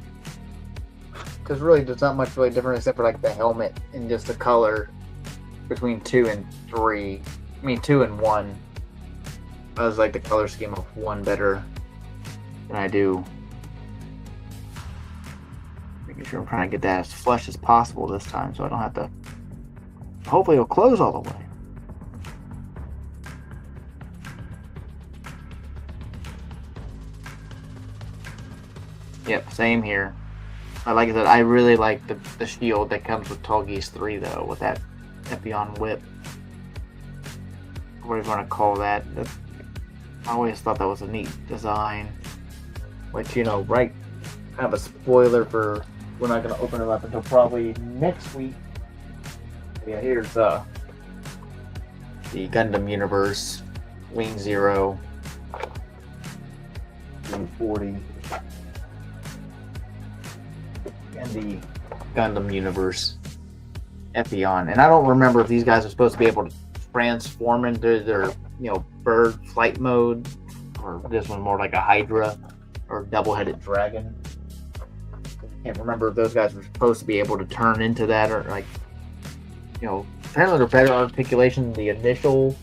Because really, there's not much really different except for like the helmet and just the color between 2 and 3. I mean, 2 and 1. I was like the color scheme of 1 better than I do. Making sure I'm trying to get that as flush as possible this time so I don't have to. Hopefully, it'll close all the way. Yep, same here. Like I said, I really like the shield that comes with Tall Geese 3 though, with that Epion whip. What do you want to call that? I always thought that was a neat design. Which, you know, right, kind of a spoiler for, we're not going to open it up until probably next week. Yeah, here's the Gundam Universe, Wing Zero, Wing 40, and the Gundam Universe Epion. And I don't remember if these guys are supposed to be able to transform into their, you know, bird flight mode, or this one more like a Hydra or double-headed dragon. I can't remember if those guys were supposed to be able to turn into that, or like, you know, apparently they're better articulation than the initial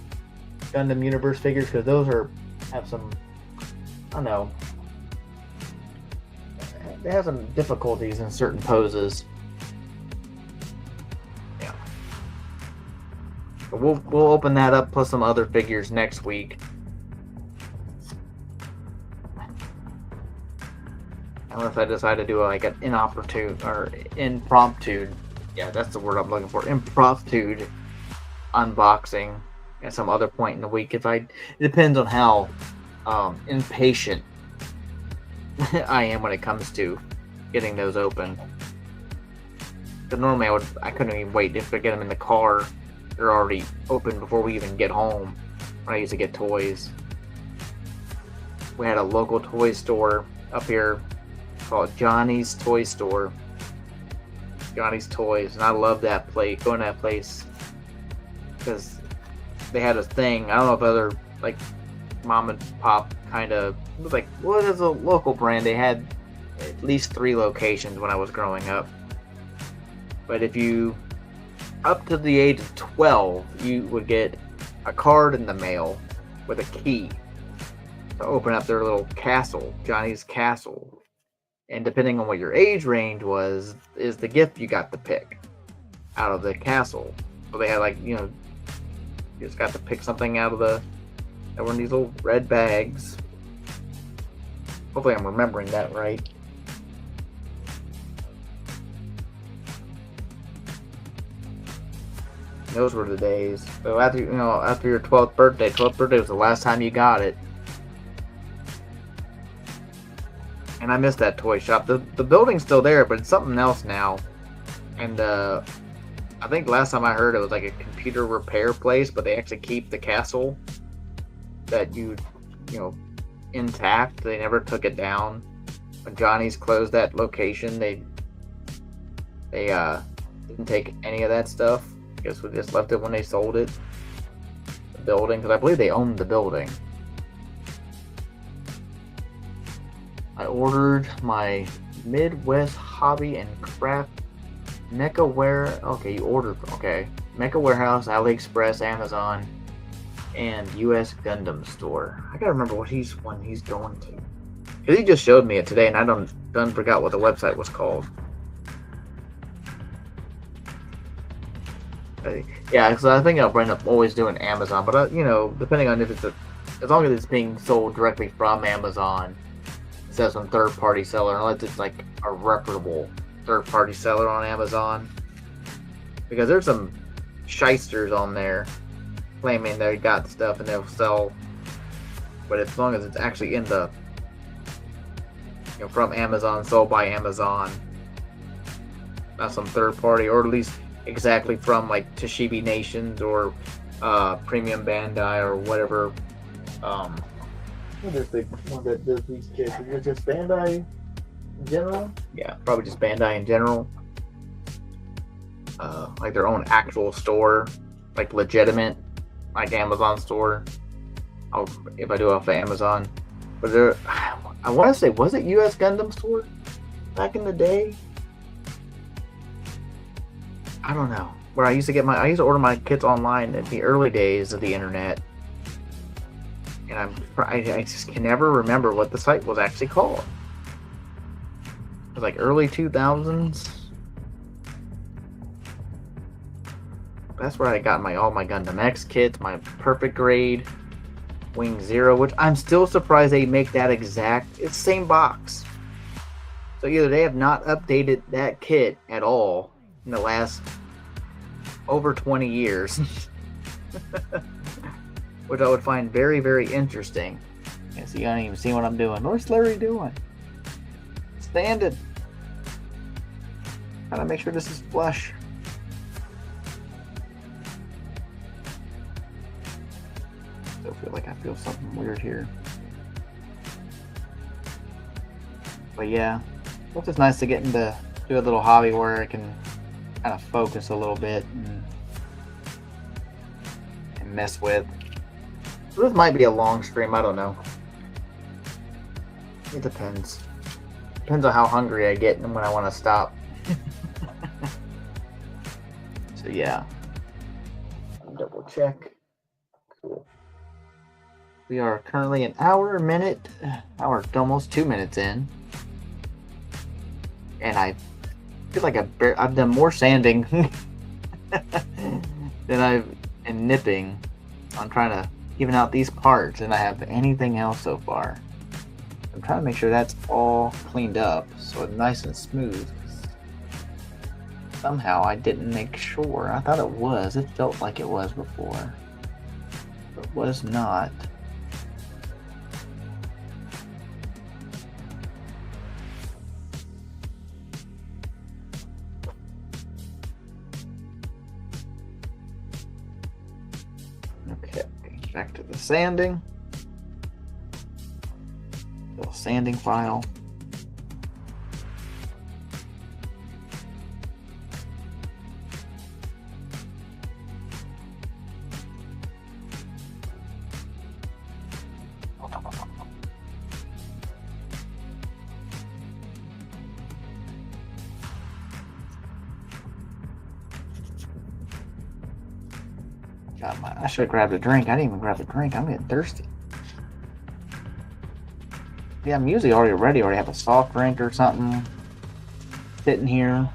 Gundam Universe figures, because those have some, I don't know, they have some difficulties in certain poses. Yeah. But we'll open that up plus some other figures next week. Unless I decide to do like an impromptu, yeah, that's the word I'm looking for, impromptu unboxing at some other point in the week. It depends on how impatient I am when it comes to getting those open. But normally I couldn't even wait just to get them in the car. They're already open before we even get home when I used to get toys. We had a local toy store up here called Johnny's Toy Store. Johnny's Toys, and I love that place. Going to that place because they had a thing. I don't know if other like mom and pop kind of like, what is a local brand? They had at least 3 locations when I was growing up. But if you up to the age of 12, you would get a card in the mail with a key to open up their little castle, Johnny's Castle. And depending on what your age range was, is the gift you got to pick out of the castle. So they had like, you know, you just got to pick something out of that were in these little red bags. Hopefully I'm remembering that right. Those were the days. So after your 12th birthday was the last time you got it. And I miss that toy shop. The building's still there, but it's something else now. And I think last time I heard it was like a computer repair place, but they actually keep the castle that you know, intact. They never took it down. When Johnny's closed that location, they didn't take any of that stuff. I guess we just left it when they sold it. The building, because I believe they owned the building. I ordered my Midwest Hobby and Craft Mecha Okay, you ordered. Okay. Mecha Warehouse, AliExpress, Amazon, and US Gundam Store. I gotta remember what he's going to. Because he just showed me it today, and I done forgot what the website was called. Yeah, because I think I'll end up always doing Amazon, but you know, depending on if as long as it's being sold directly from Amazon. It says some third-party seller, unless it's like a reputable third-party seller on Amazon, because there's some shysters on there claiming they got stuff and they'll sell, but as long as it's actually in the, you know, from Amazon, sold by Amazon, not some third-party, or at least exactly from like Toshiba Nations or Premium Bandai or whatever. What is the one that does these kits? Is it just Bandai in general? Yeah, probably just Bandai in general. Like their own actual store, like legitimate, like Amazon store. If I do off of Amazon, but there, I want to say, was it US Gundam Store back in the day? I don't know. Where I used to order my kits online in the early days of the internet. And I just can never remember what the site was actually called. It was like early 2000s. That's where I got all my Gundam X kits, my Perfect Grade, Wing Zero, which I'm still surprised they make that exact. It's the same box. So either they have not updated that kit at all in the last over 20 years, which I would find very, very interesting. Yeah, so you don't even see what I'm doing. What's Larry doing? Standing. Gotta make sure this is flush. Still feel like I feel something weird here. But yeah, it's just nice to get into do a little hobby where I can kind of focus a little bit and mess with. So this might be a long stream, I don't know. It depends. Depends on how hungry I get and when I want to stop. So yeah. Double check. Cool. We are currently an hour, almost 2 minutes in. And I feel like I've done more sanding than I've and nipping on trying to even out these parts than I have anything else so far. I'm trying to make sure that's all cleaned up so it's nice and smooth. Somehow I didn't make sure. I thought it was. It felt like it was before. But it was not. Okay, back to the sanding. Little sanding file. I should have grabbed a drink. I didn't even grab a drink. I'm getting thirsty. Yeah, I'm usually already ready. Already have a soft drink or something sitting here.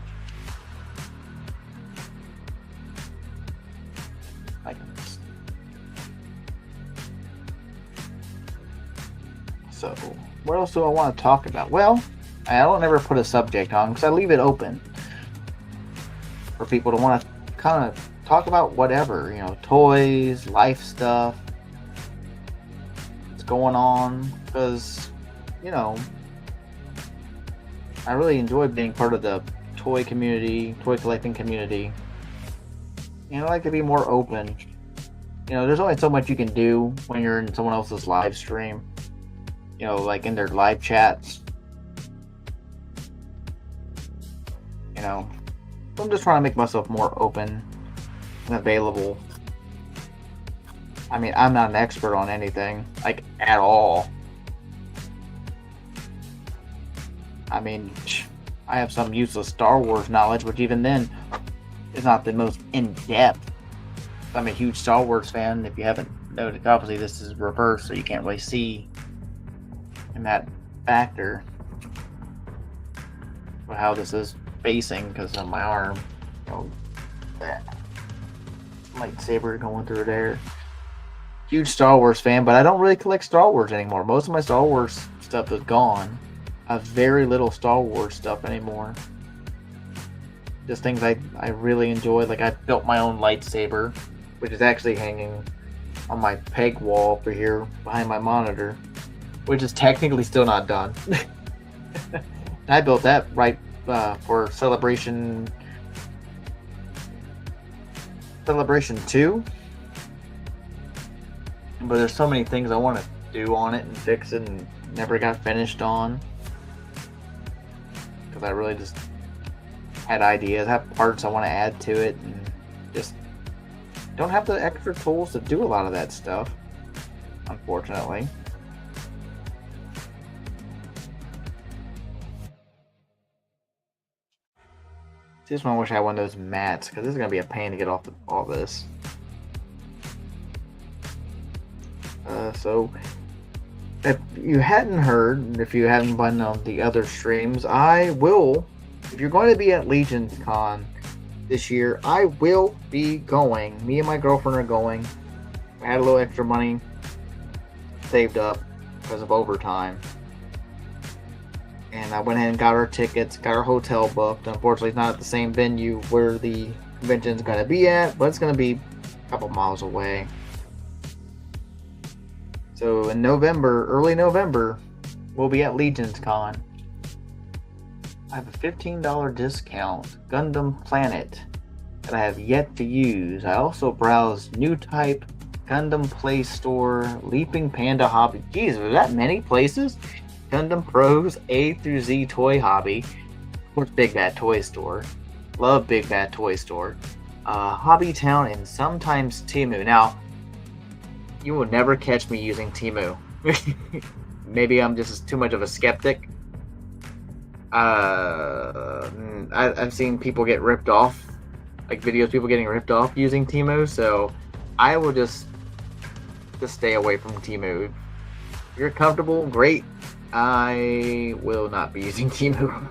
So, what else do I want to talk about? Well, I don't ever put a subject on because I leave it open for people to want to kind of talk about whatever, you know, toys, life stuff, what's going on, because, you know, I really enjoy being part of the toy community, toy collecting community, and I like to be more open. You know, there's only so much you can do when you're in someone else's live stream, you know, like in their live chats, you know, so I'm just trying to make myself more open and available. I mean, I'm not an expert on anything, like, at all. I mean, I have some useless Star Wars knowledge, which even then is not the most in-depth. I'm a huge Star Wars fan. If you haven't noticed, obviously this is reversed, so you can't really see in that factor of how this is facing because of my arm. Oh, that lightsaber going through there. Huge Star Wars fan, but I don't really collect Star Wars anymore. Most of my Star Wars stuff is gone. I have very little Star Wars stuff anymore. Just things I really enjoy. Like, I built my own lightsaber, which is actually hanging on my peg wall over here behind my monitor, which is technically still not done. I built that right for Celebration 2, but there's so many things I want to do on it and fix it and never got finished on because I really just had ideas, have parts I want to add to it, and just don't have the extra tools to do a lot of that stuff, unfortunately. Just want to wish I had one of those mats, because this is going to be a pain to get off all this. So, if you hadn't heard, if you haven't been on the other streams, I will, if you're going to be at Legion's Con this year, I will be going. Me and my girlfriend are going. I had a little extra money saved up because of overtime. And I went ahead and got our tickets, got our hotel booked. Unfortunately, it's not at the same venue where the convention's going to be at, but it's going to be a couple miles away. So in November, early November, we'll be at Legion's Con. I have a $15 discount, Gundam Planet, that I have yet to use. I also browsed New Type, Gundam Play Store, Leaping Panda Hobby. Geez, are that many places? Gundam Pros, A through Z Toy Hobby. Of course, Big Bad Toy Store. Love Big Bad Toy Store. Hobby Town, and sometimes Temu. Now, you will never catch me using Temu. Maybe I'm just too much of a skeptic. I've seen people get ripped off, like videos of people getting ripped off using Temu, so I will just stay away from Temu. If you're comfortable, great. I will not be using Temu.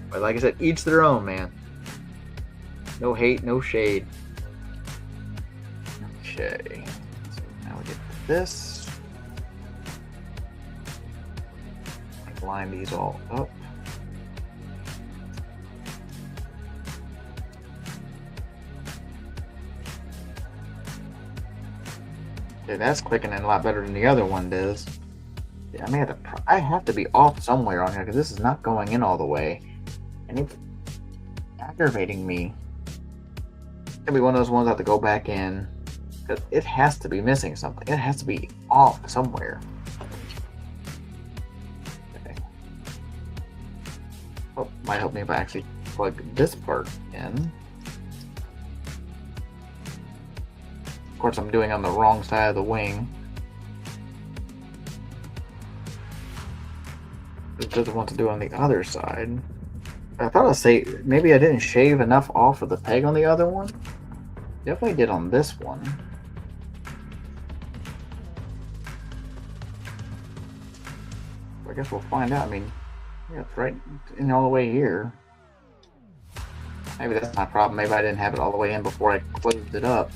But like I said, each their own, man. No hate, no shade. Okay, so now we get to this. Line these all up. Okay, that's clicking in a lot better than the other one does. Yeah, I have to be off somewhere on here because this is not going in all the way, and it's aggravating me. It's gonna be one of those ones I have to go back in because it has to be missing something. It has to be off somewhere. Oh, might help me if I actually plug this part in. Of course, I'm doing on the wrong side of the wing. This doesn't want to do on the other side. I thought I'd say maybe I didn't shave enough off of the peg on the other one. Definitely did on this one. I guess we'll find out. I mean, yeah, it's right in all the way here. Maybe that's my problem. Maybe I didn't have it all the way in before I closed it up.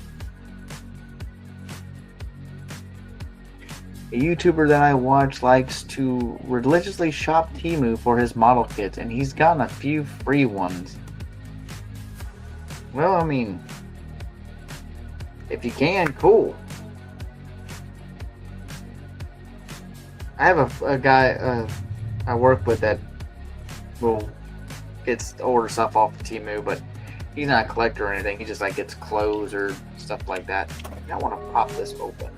A YouTuber that I watch likes to religiously shop Temu for his model kits, and he's gotten a few free ones. Well, I mean, if you can, cool. I have a guy I work with that will order stuff off of Temu, but he's not a collector or anything. He just like gets clothes or stuff like that. I want to pop this open.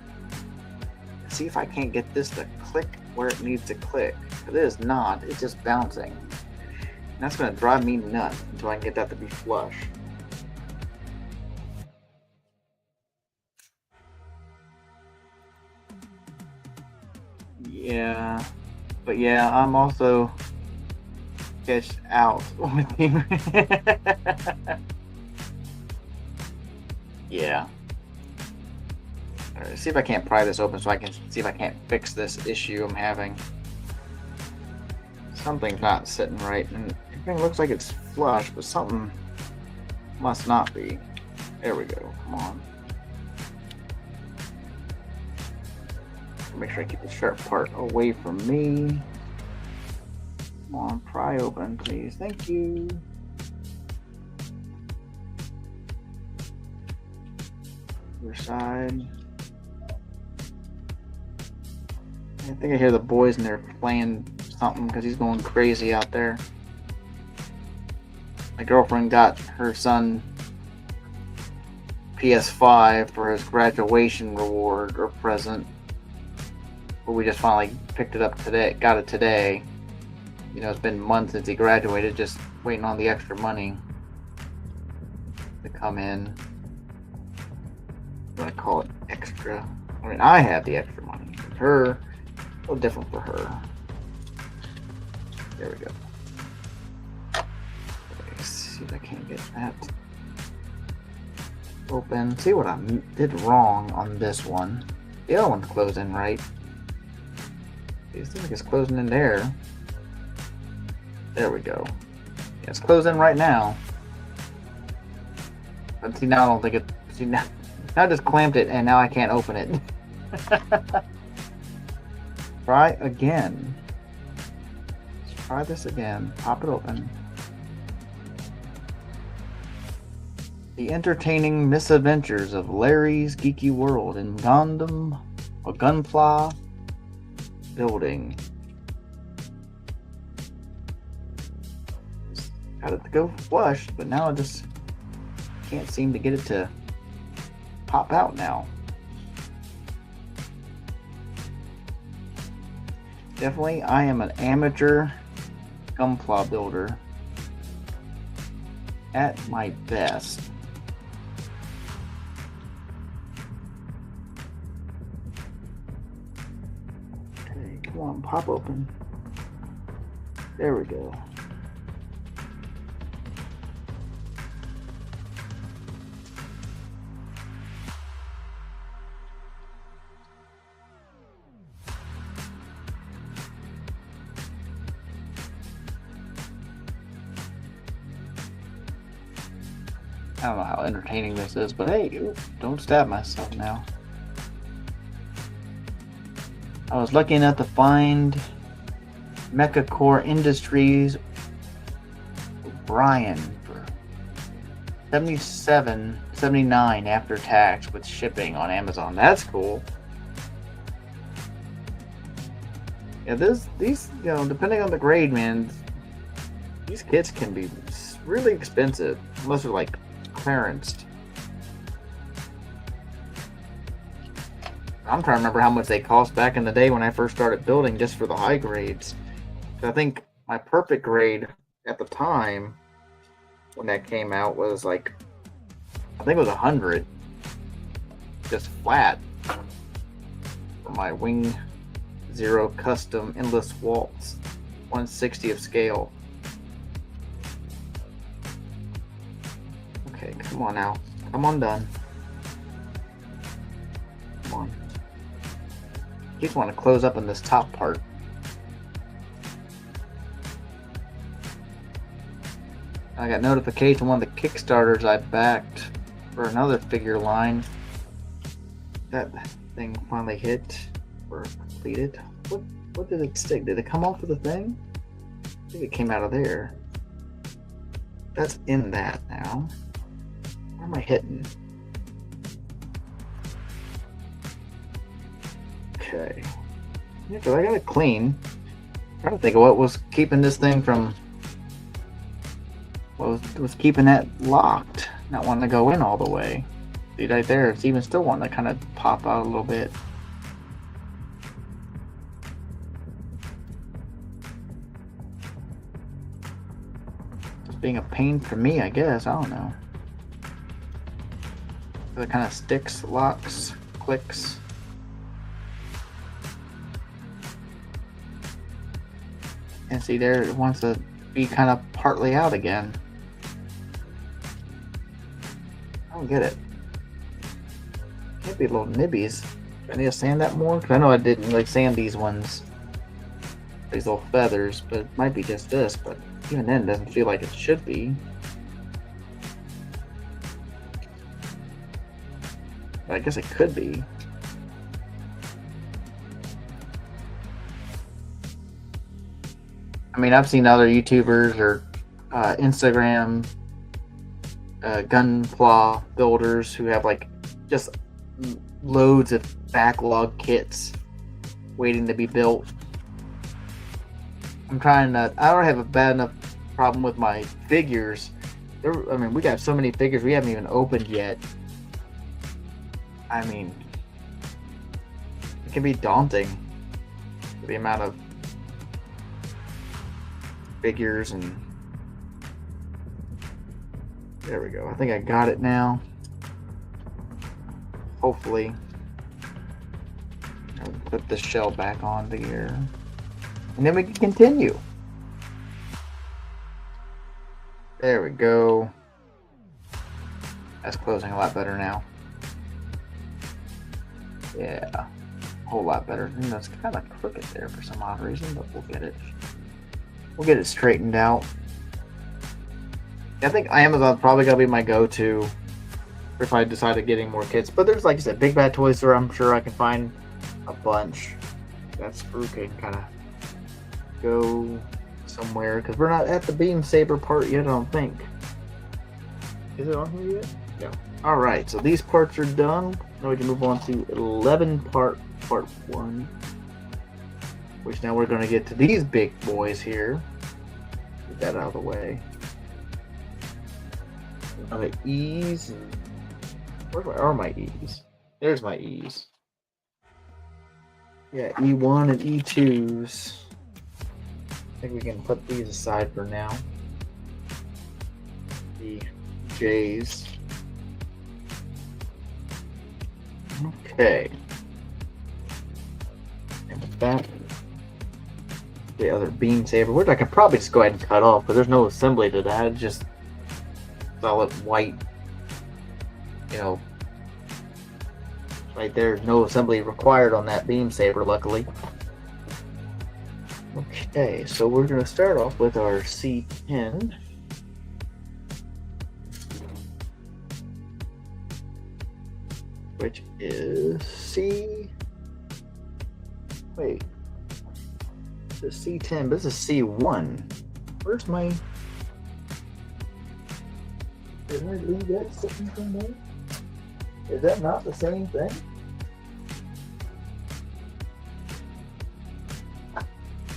See if I can't get this to click where it needs to click. It is not. It's just bouncing. And that's going to drive me nuts until I can get that to be flush. Yeah. But yeah, I'm also sketched out with him. Yeah. Alright, see if I can't pry this open so I can see if I can't fix this issue I'm having. Something's not sitting right, and everything looks like it's flush, but something must not be. There we go. Come on. Make sure I keep the sharp part away from me. Come on, pry open, please. Thank you. Other side. I think I hear the boys in there playing something because he's going crazy out there. My girlfriend got her son PS5 for his graduation reward or present. But we just finally picked it up today, got it today. You know, it's been months since he graduated, just waiting on the extra money to come in. I'm gonna call it extra. I mean, I have the extra money. Her, a little different for her. There we go. Let's see if I can't get that open. See what I did wrong on this one. The other one's closing right. It seems like it's closing in there. There we go. Yeah, it's closing right now. But see, now I don't think it. See, now I just clamped it and now I can't open it. Try again. Let's try this again. Pop it open. The entertaining misadventures of Larry's Geeky World in Gunpla Building. Got it to go flush, but now I just can't seem to get it to pop out now. Definitely, I am an amateur Gunpla builder at my best. Okay, come on, pop open. There we go. I don't know how entertaining this is, but hey, don't stab myself now. I was lucky enough to find Mecha Core Industries Brian for $77.79 after tax with shipping on Amazon. That's cool. Yeah, these depending on the grade, man, these kits can be really expensive unless they're like clearanced. I'm trying to remember how much they cost back in the day when I first started building just for the high grades. I think my perfect grade at the time when that came out was like, I think it was 100, just flat, for my Wing Zero Custom Endless Waltz 160 of scale. Okay, come on now. Come on, done. Come on. I just want to close up in this top part. I got notification one of the Kickstarters I backed for another figure line. That thing finally hit or completed. What did it stick? Did it come off of the thing? I think it came out of there. That's in that now. Where am I hitting? Okay. Yeah, because I got it clean. I'm trying to think of what was keeping this thing from... What was keeping that locked, not wanting to go in all the way. See right there, it's even still wanting to kind of pop out a little bit. Just being a pain for me, I guess. I don't know. It kind of sticks, locks, clicks. And see there, it wants to be kind of partly out again. I don't get it. Can't be little nibbies. I need to sand that more? Because I know I didn't like sand these ones. These little feathers, but it might be just this, but even then it doesn't feel like it should be. But I guess it could be. I mean, I've seen other YouTubers or Instagram Gunpla builders who have like just loads of backlog kits waiting to be built. I'm trying to. I don't have a bad enough problem with my figures. I mean, we got so many figures we haven't even opened yet. I mean, it can be daunting, the amount of figures. And there we go. I think I got it now. Hopefully. I'll put the shell back on here. And then we can continue. There we go. That's closing a lot better now. Yeah, a whole lot better. And that's kind of crooked there for some odd reason, but we'll get it. We'll get it straightened out. I think Amazon's probably gonna be my go-to if I decide to getting more kits. But there's, like I said, Big Bad Toy Store. I'm sure I can find a bunch. that screw can kind of go somewhere, because we're not at the beam saber part yet, I don't think. Is it on here yet? No. Alright, so these parts are done. Now we can move on to 11 part 1. Which now we're going to get to these big boys here. Get that out of the way. Okay, E's. Where are my E's? There's my E's. Yeah, E1 and E2s. I think we can put these aside for now. The J's. Okay. And with that, the other beam saber, which I could probably just go ahead and cut off, because there's no assembly to that. It's just solid white, you know, right there. No assembly required on that beam saber, luckily. Okay, so we're going to start off with our C10. Which is C... Wait. This is C10, but this is C1. Where's my... Did I leave that sitting somewhere? Is that not the same thing?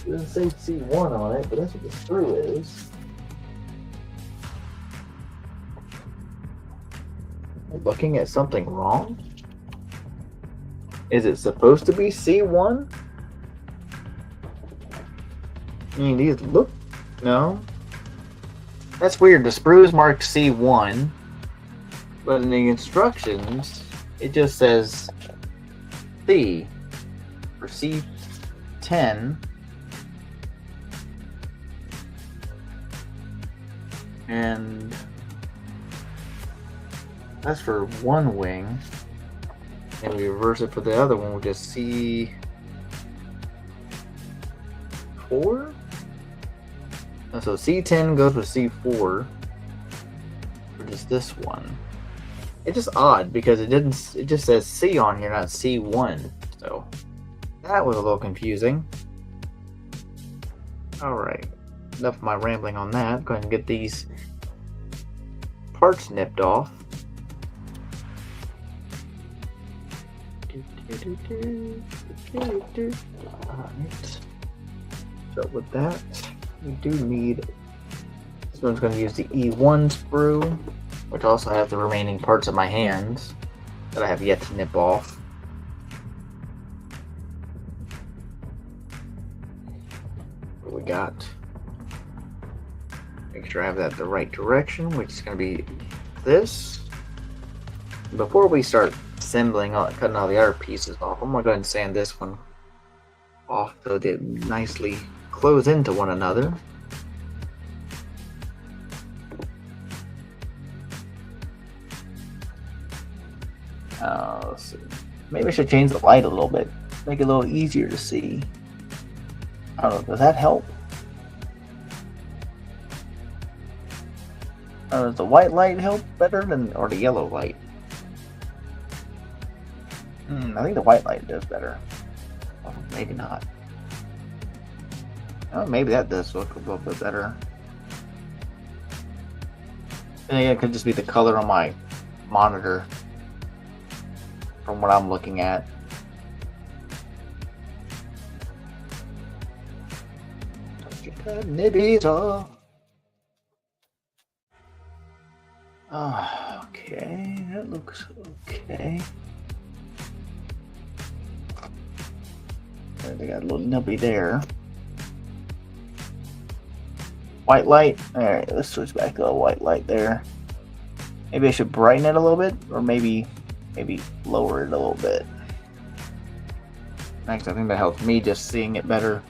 It doesn't say C1 on it, but that's what the screw is. Am I looking at something wrong? Is it supposed to be C1? I mean, these look... No. That's weird. The sprues mark C1, but in the instructions, it just says C for C10. And that's for one wing. And we reverse it for the other one, which is C4? And so C10 goes with C4, which is this one. It's just odd because it just says C on here, not C1. So that was a little confusing. Alright. Enough of my rambling on that. Go ahead and get these parts nipped off. Alright. So with that, we do need... This one's going to use the E1 sprue, which also has the remaining parts of my hands that I have yet to nip off. What we got? Make sure I have that the right direction, which is going to be this. Before we start assembling, cutting all the other pieces off, I'm going to go ahead and sand this one off so they nicely close into one another. Let's see. Maybe I should change the light a little bit, make it a little easier to see. I don't know, does that help? Does the white light help better than, or the yellow light? I think the white light does better. Oh, maybe not. Oh, maybe that does look a little bit better. And again, it could just be the color on my monitor from what I'm looking at. Get that nibbies off. Oh, okay, that looks okay. They got a little nubby there. White light. Alright, let's switch back to a white light there. Maybe I should brighten it a little bit, or maybe lower it a little bit. Next, I think that helps me just seeing it better,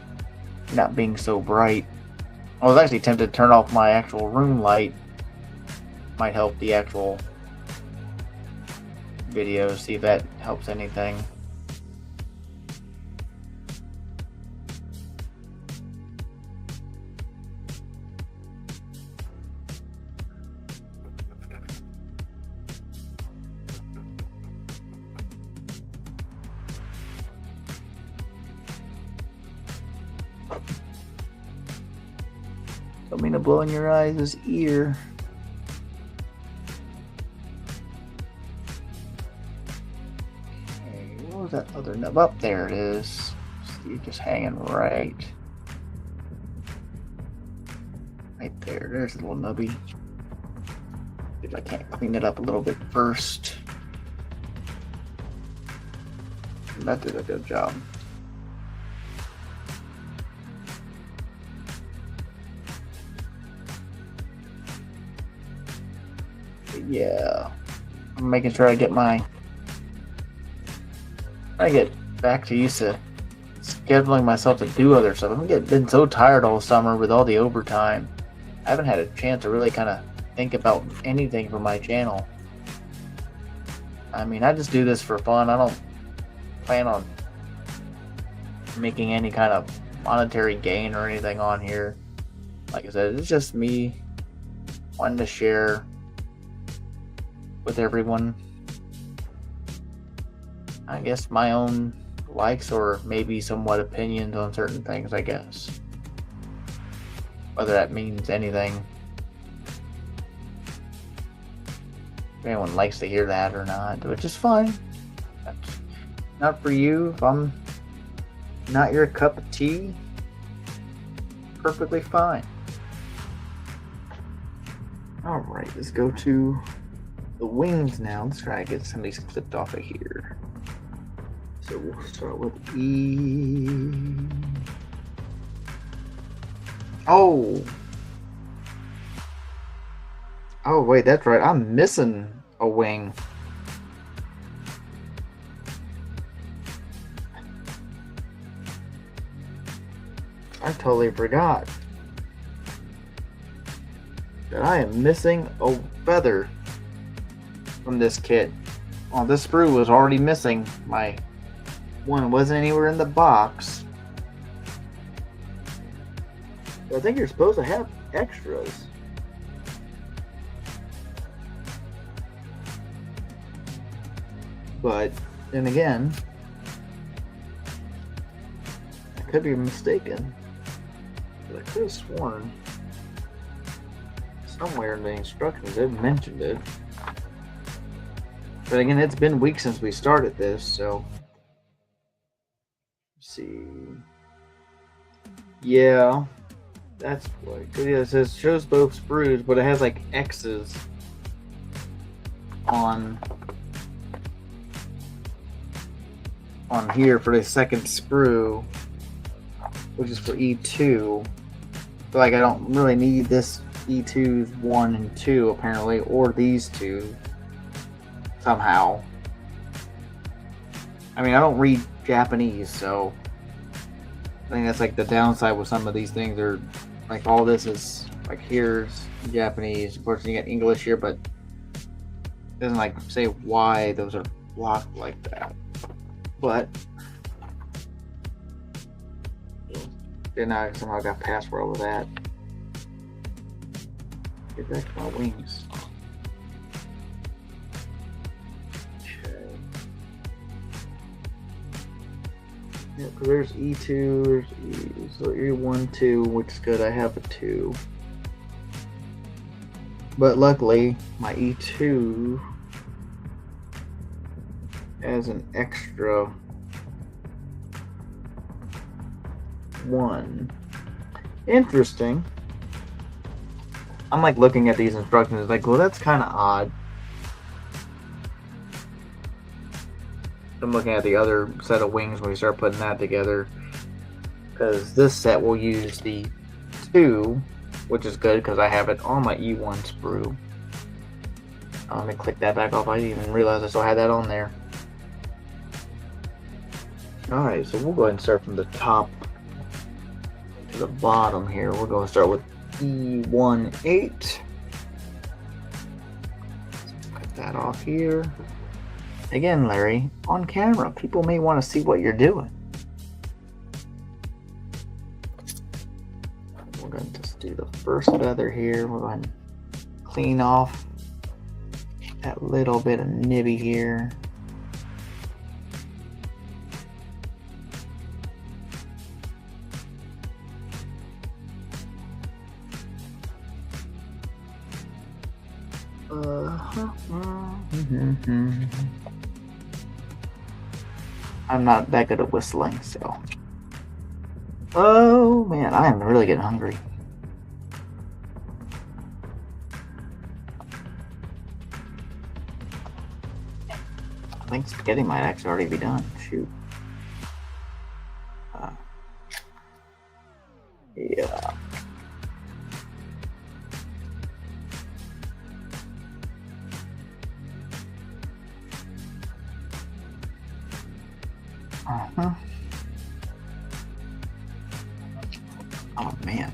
not being so bright. I was actually tempted to turn off my actual room light. Might help the actual video, see if that helps anything. Don't mean to blow in your eyes' ear. Okay, what was that other nub? Up there it is. See, just hanging right there. There's a little nubby. If I can't clean it up a little bit first. That did a good job. But yeah, I'm making sure I get back to used to scheduling myself to do other stuff. I've been so tired all summer with all the overtime. I haven't had a chance to really kind of think about anything for my channel. I mean, I just do this for fun. I don't plan on making any kind of monetary gain or anything on here. Like I said, it's just me wanting to share with everyone, I guess, my own likes or maybe somewhat opinions on certain things, I guess. Whether that means anything. If anyone likes to hear that or not, which is fine. That's not for you. If I'm not your cup of tea, perfectly fine. Alright, let's go to the wings now. Let's try to get some of these clipped off of here. So we'll start with E. Oh, wait, that's right. I'm missing a wing. I totally forgot that I am missing a feather from this kit. Oh, this sprue was already missing. My one wasn't anywhere in the box. I think you're supposed to have extras. But then again, I could be mistaken. But I could have sworn somewhere in the instructions it mentioned it. But again, it's been weeks since we started this, so let's see. Yeah. That's what, yeah, it says shows both sprues, but it has like X's on here for the second sprue, which is for E2. But like I don't really need this E2's 1 and 2 apparently, or these two somehow. I mean, I don't read Japanese, so I think that's like the downside with some of these things. They're like, all this is like, here's Japanese, of course you get English here, but it doesn't like say why those are blocked like that. But then I somehow got past where all of that. Get back to my wings. Yeah, because there's E2, there's so E1, 2, which is good. I have a 2. But luckily, my E2 has an extra 1. Interesting. I'm like looking at these instructions, like, well, that's kind of odd. I'm looking at the other set of wings when we start putting that together, because this set will use the 2, which is good because I have it on my E1 sprue. Let me click that back off. I didn't even realize I still had that on there. Alright, so we'll go ahead and start from the top to the bottom here. We're going to start with E18. Cut that off here. Again, Larry, on camera, people may want to see what you're doing. We're going to just do the first feather here. We're going to clean off that little bit of nibby here. I'm not that good at whistling, so. Oh man, I am really getting hungry. I think spaghetti might actually already be done. Shoot. Yeah. Oh man.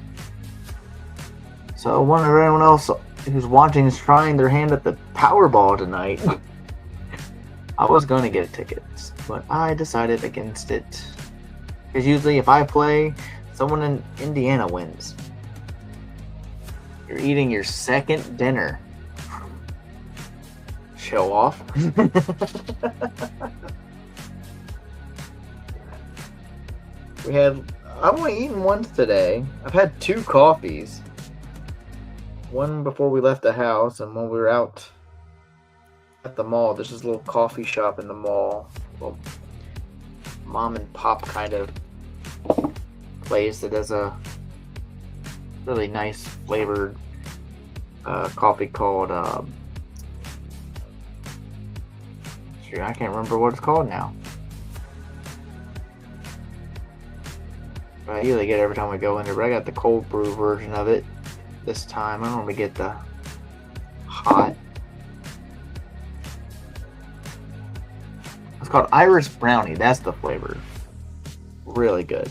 So I wonder if anyone else who's watching is trying their hand at the Powerball tonight. I was going to get tickets, but I decided against it. Because usually if I play, someone in Indiana wins. You're eating your second dinner. Show off. I've only eaten once today. I've had 2 coffees. One before we left the house, and when we were out at the mall. There's this little coffee shop in the mall. Little mom and pop kind of place that does a really nice flavored coffee called shoot, I can't remember what it's called now. But I usually get it every time we go in there, but I got the cold brew version of it this time. I don't normally get the hot. It's called Irish Brownie. That's the flavor. Really good.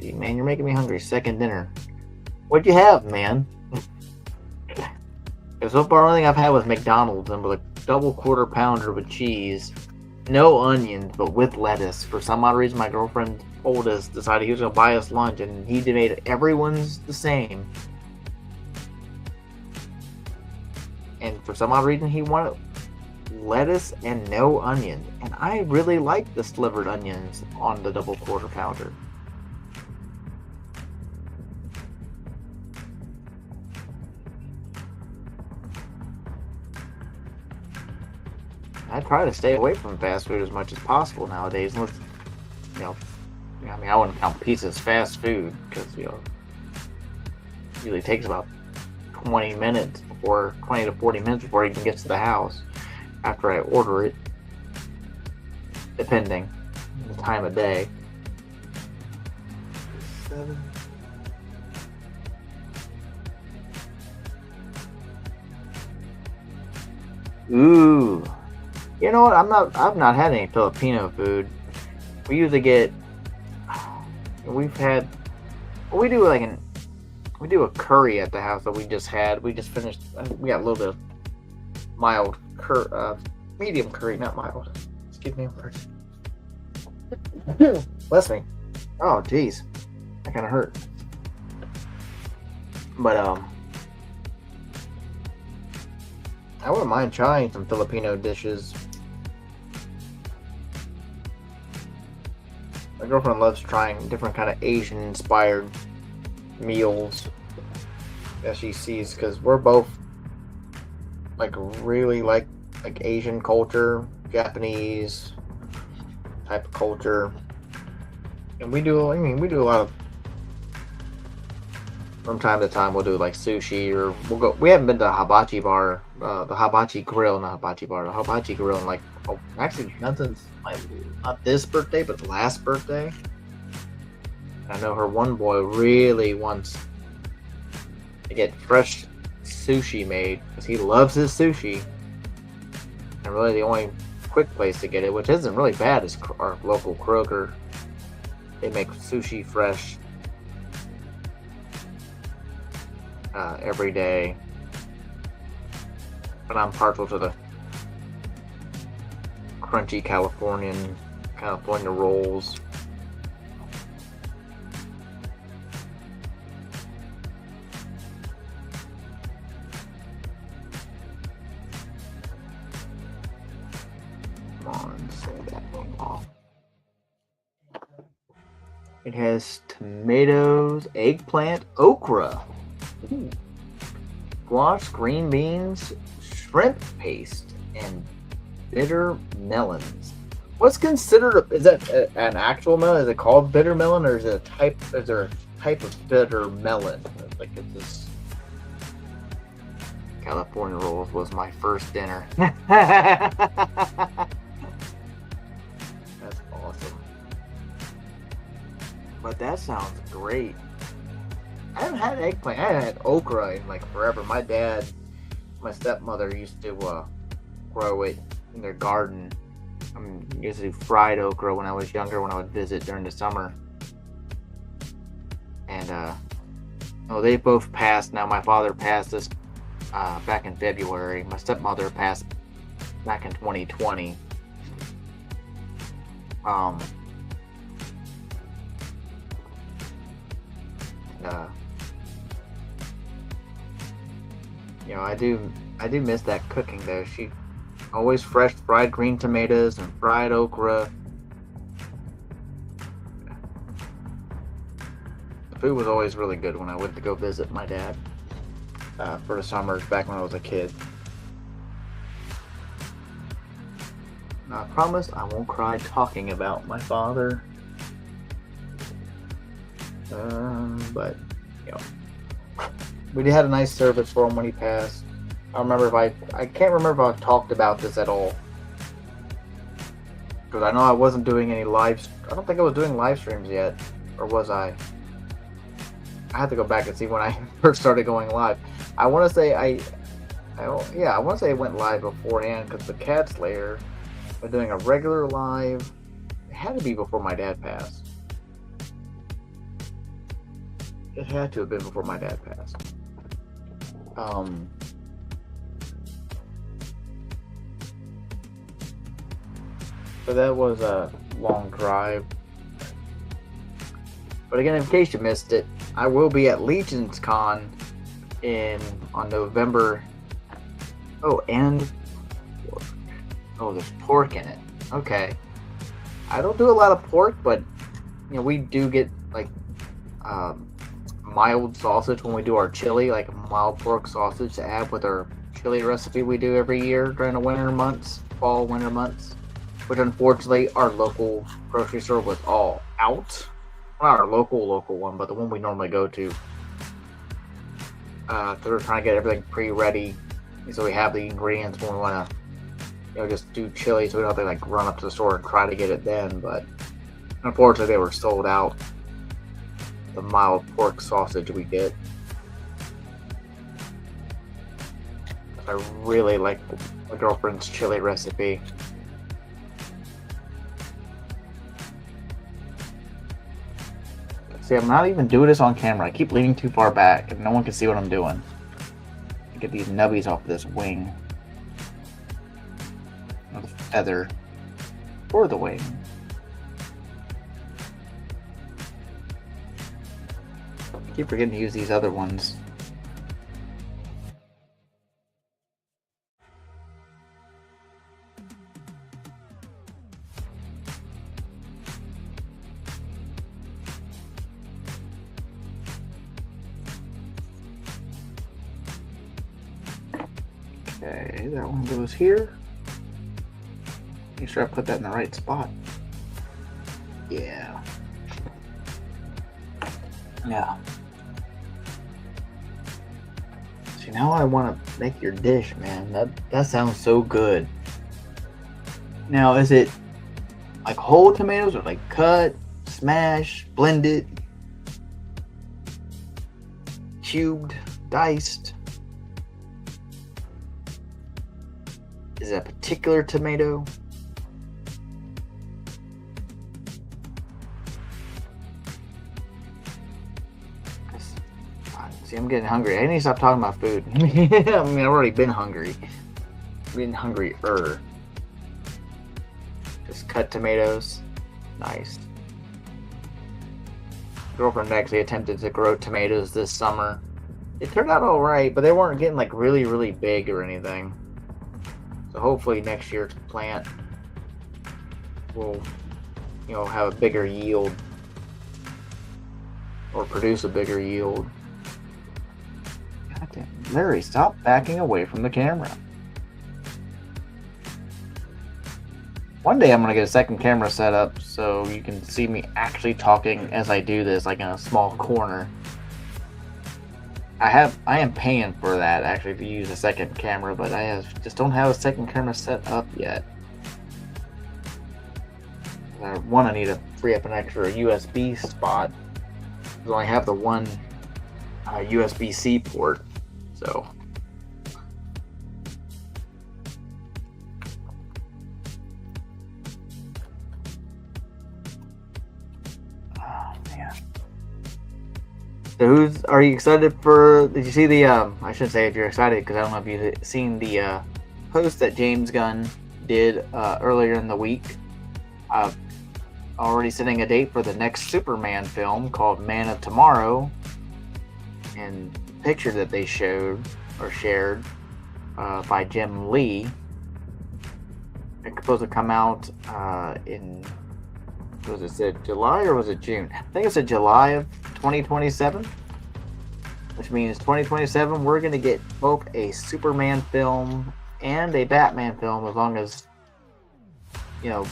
Man, you're making me hungry. Second dinner. What'd you have, man? So far, the only thing I've had was McDonald's and with a double quarter pounder with cheese. No onions, but with lettuce. For some odd reason, my girlfriend oldest decided he was going to buy us lunch, and he made everyone's the same. And for some odd reason, he wanted lettuce and no onion. And I really like the slivered onions on the double quarter pounder. I try to stay away from fast food as much as possible nowadays. Unless, I mean, I wouldn't count pizza as fast food because, it usually takes about 20 to 40 minutes before it even gets to the house after I order it, depending on the time of day. 7. Ooh. You know what? I've not had any Filipino food. We usually get. We do a curry at the house that we just had. We just finished. We got a little bit of mild medium curry, not mild. Excuse me. Bless me. Oh, jeez, that kind of hurt. But I wouldn't mind trying some Filipino dishes. My girlfriend loves trying different kind of Asian-inspired meals that she sees because we're both really like Asian culture, Japanese type of culture, and we do a lot of. From time to time, we'll do sushi, or we'll go. We haven't been to a hibachi bar, the hibachi grill, not hibachi bar, the hibachi grill, actually not since not this birthday, but the last birthday. I know her one boy really wants to get fresh sushi made because he loves his sushi, and really the only quick place to get it, which isn't really bad, is our local Kroger. They make sushi fresh. Every day, but I'm partial to the crunchy California rolls. Come on, say that thing off. It has tomatoes, eggplant, okra. Ooh. squash, green beans, shrimp paste, and bitter melons. What's considered? Is that an actual melon? Is it called bitter melon, or is it a type? Is there a type of bitter melon? Like it's this California rolls was my first dinner. That's awesome. But that sounds great. I haven't had eggplant. I haven't had okra in like forever. My dad, my stepmother used to grow it in their garden. Used to do fried okra when I was younger, when I would visit during the summer. And they both passed now. My father passed this back in February. My stepmother passed back in 2020. I do miss that cooking though. She always fresh fried green tomatoes and fried okra. The food was always really good when I went to go visit my dad for the summers back when I was a kid. Now, I promise I won't cry talking about my father. But we had a nice service for him when he passed. I can't remember if I talked about this at all. Because I know I wasn't doing any I don't think I was doing live streams yet. Or was I? I have to go back and see when I first started going live. I want to say I want to say I went live beforehand because the Cat Slayer was doing a regular live. It had to be before my dad passed. It had to have been before my dad passed. So that was a long drive. But again, in case you missed it, I will be at Legion's Con on November. Oh, and there's pork in it. Okay. I don't do a lot of pork, but we do get like mild sausage when we do our chili, like mild pork sausage to add with our chili recipe we do every year during the winter months, fall winter months, which unfortunately our local grocery store was all out. Not our local one, but the one we normally go to. So we're trying to get everything pre-ready, so we have the ingredients when we want to, just do chili, so we don't have to run up to the store and try to get it then. But unfortunately, they were sold out. The mild pork sausage we get. I really like my girlfriend's chili recipe. See, I'm not even doing this on camera. I keep leaning too far back and no one can see what I'm doing. I get these nubbies off of this wing. Or the feather. Or the wing. I keep forgetting to use these other ones. Okay, that one goes here. Make sure I put that in the right spot. Yeah. Yeah. See, now I want to make your dish, man. That sounds so good. Now, is it like whole tomatoes or like cut, smash, blended, cubed, diced? Is it a particular tomato? See, I'm getting hungry. I need to stop talking about food. I mean, I've already been hungry. Been hungrier. Just cut tomatoes. Nice. Girlfriend actually attempted to grow tomatoes this summer. It turned out alright, but they weren't getting like really, really big or anything. So hopefully next year's plant will, have a bigger yield or produce a bigger yield. God damn, Larry, stop backing away from the camera. One day I'm going to get a second camera set up so you can see me actually talking as I do this, like in a small corner. I am paying for that actually to use a second camera, but just don't have a second camera set up yet. I need to free up an extra USB spot because I only have the one USB-C port, so. So are you excited for, did you see the, I shouldn't say if you're excited because I don't know if you've seen the post that James Gunn did earlier in the week. Already setting a date for the next Superman film called Man of Tomorrow. And the picture that they showed or shared by Jim Lee, it's supposed to come out in, was it July or was it June? I think it's July of 2027, which means 2027 we're going to get both a Superman film and a Batman film, as long as, you know,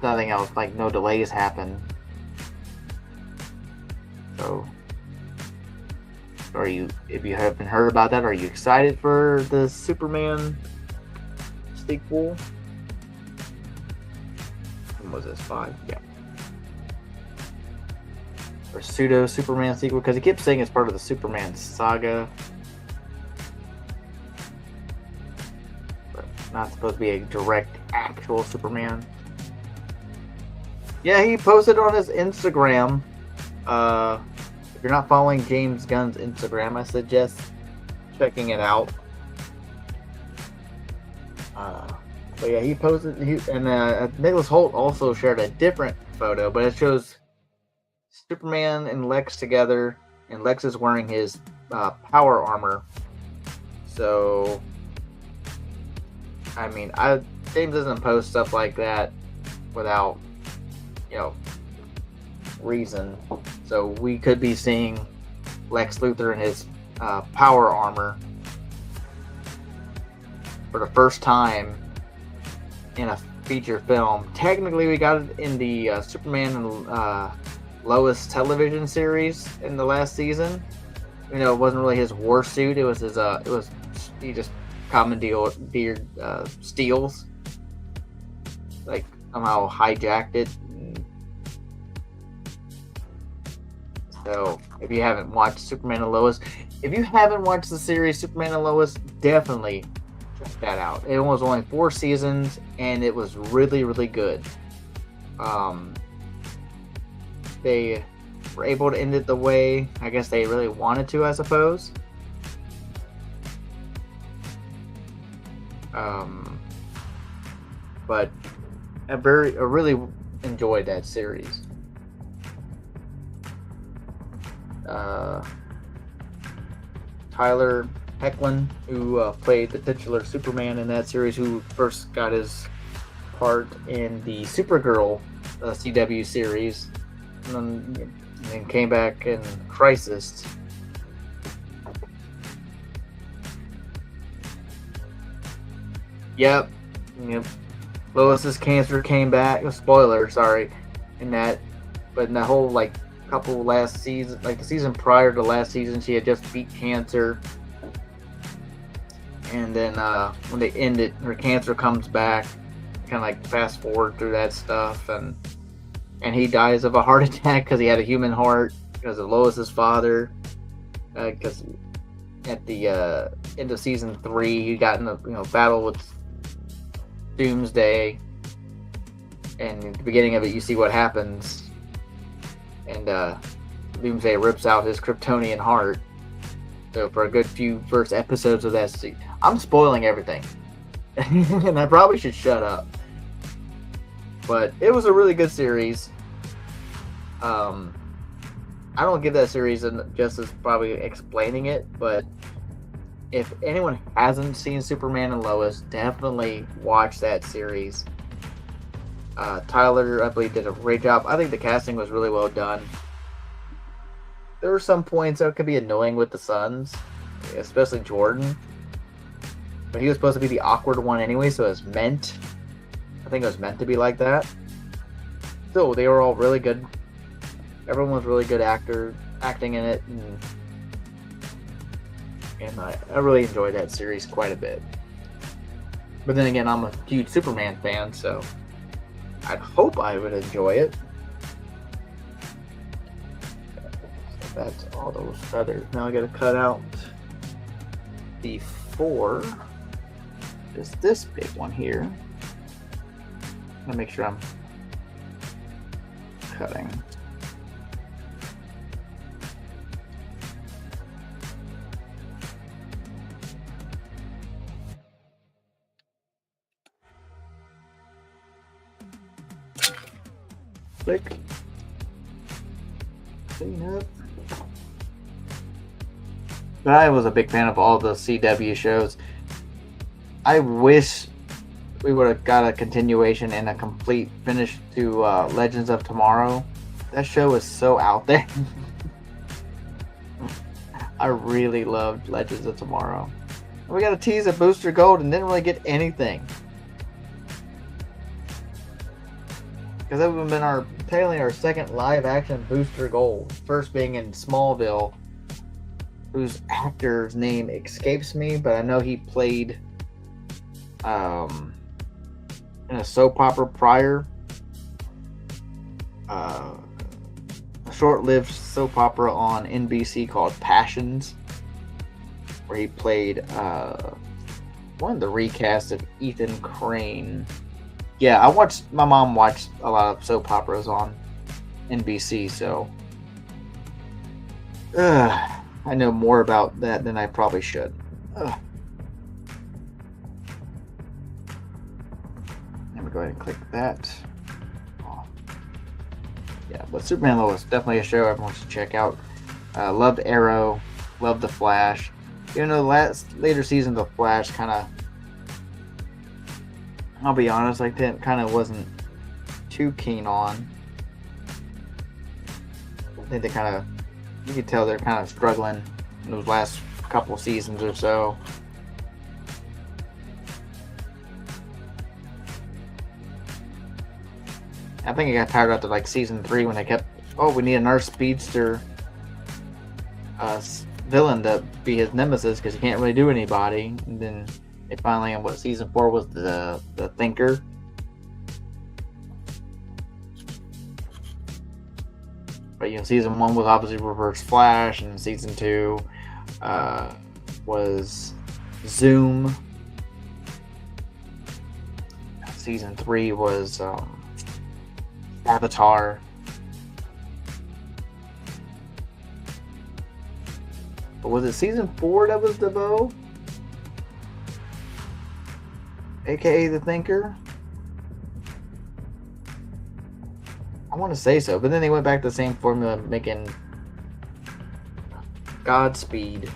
nothing else, like no delays happen. So, if you haven't heard about that, are you excited for the Superman sequel? When was this? 5? Yeah. Or pseudo Superman sequel, because he keeps saying it's part of the Superman saga, but not supposed to be a direct actual Superman. Yeah, he posted on his Instagram. If you're not following James Gunn's Instagram, I suggest checking it out. But yeah, he posted, and Nicholas Hoult also shared a different photo, but it shows Superman and Lex together, and Lex is wearing his power armor. So, I mean, James doesn't post stuff like that without, you know, reason. So we could be seeing Lex Luthor in his power armor for the first time in a feature film. Technically, we got it in the Superman and Lois television series in the last season. You know, it wasn't really his war suit. It was his. He just commandeered steals. Like somehow hijacked it. So, if you haven't watched Superman and Lois, if you haven't watched the series Superman and Lois, definitely check that out. It was only 4 seasons, and it was really, really good. They were able to end it the way I guess they really wanted to, I suppose. But I really enjoyed that series. Tyler Hoechlin, who played the titular Superman in that series, who first got his part in the Supergirl CW series, and then came back in Crisis. Yep. Lois's cancer came back. Spoiler, sorry. In that, but in that whole couple last season, the season prior to last season, she had just beat cancer, and then when they end it, her cancer comes back. Kind of fast forward through that stuff, and he dies of a heart attack because he had a human heart because of Lois's father. Because at the end of season 3, he got in a battle with Doomsday, and at the beginning of it, you see what happens. And Doomsday rips out his Kryptonian heart. So for a good few first episodes of that season, I'm spoiling everything, and I probably should shut up. But it was a really good series. I don't give that series justice probably explaining it, but if anyone hasn't seen Superman and Lois, definitely watch that series. Tyler, I believe, did a great job. I think the casting was really well done. There were some points that could be annoying with the sons, especially Jordan. But he was supposed to be the awkward one anyway, so I think it was meant to be like that. Still, they were all really good. Everyone was really good acting in it, and I really enjoyed that series quite a bit. But then again, I'm a huge Superman fan, so I'd hope I would enjoy it. So that's all those feathers. Now I gotta cut out the 4. Just this big one here. I'm gonna make sure I'm cutting. Click. Clean up. But I was a big fan of all the CW shows. I wish we would have got a continuation and a complete finish to Legends of Tomorrow. That show is so out there. I really loved Legends of Tomorrow. We got a tease of Booster Gold and didn't really get anything. Because that would have been technically our second live action Booster Gold. First being in Smallville, whose actor's name escapes me, but I know he played in a soap opera prior. A short-lived soap opera on NBC called Passions, where he played one of the recasts of Ethan Crane. Yeah, my mom watched a lot of soap operas on NBC, so I know more about that than I probably should. Let me go ahead and click that. Yeah, but Superman Lois, definitely a show everyone should check out. Loved Arrow, loved The Flash. Even though the later seasons of The Flash kind of, I'll be honest, I kind of wasn't too keen on. I think they kind of, you can tell they're kind of struggling in those last couple seasons or so. I think I got tired after like season 3 when they kept, we need another speedster villain to be his nemesis because he can't really do anybody. And then they finally, in season 4 was the Thinker. But season 1 was obviously Reverse Flash, and season 2 was Zoom. Season 3 was Avatar. But was it season 4 that was DeVoe? AKA the Thinker? I want to say so, but then they went back to the same formula, making Godspeed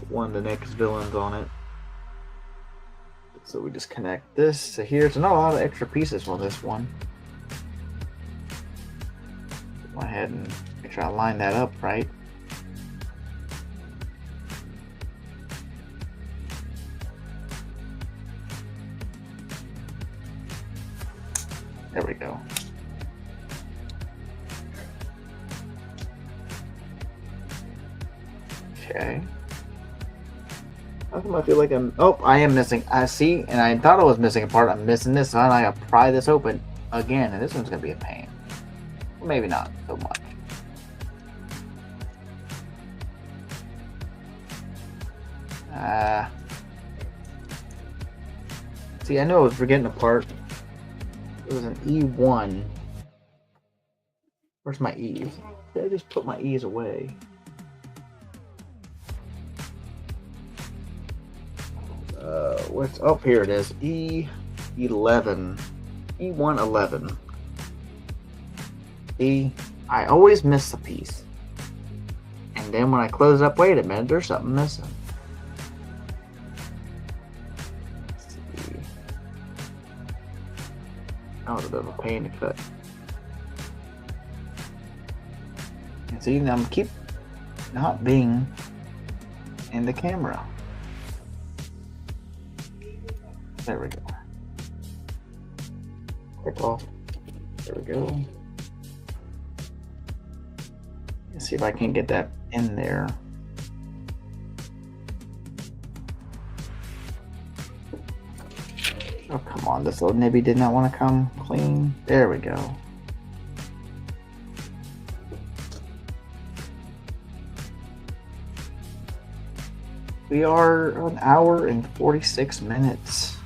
one of the next villains on it. So we just connect this to here. So not a lot of extra pieces for this one. Go ahead and make sure I line that up right. There we go. Okay. How come I feel like I am missing. I see, and I thought I was missing a part. I'm missing this, so I gotta pry this open again, and this one's gonna be a pain. Well, maybe not so much. See, I know I was forgetting a part. It was an E1. Where's my E's? Did I just put my E's away? What's up here? It is E11. E111. See, I always miss a piece. And then when I close up, wait a minute, there's something missing. Let's see. That was a bit of a pain to cut. And see, now I'm not being in the camera. There we go. Click off. There we go. Let's see if I can get that in there. Oh, come on. This little nibby did not want to come clean. There we go. We are an hour and 46 minutes.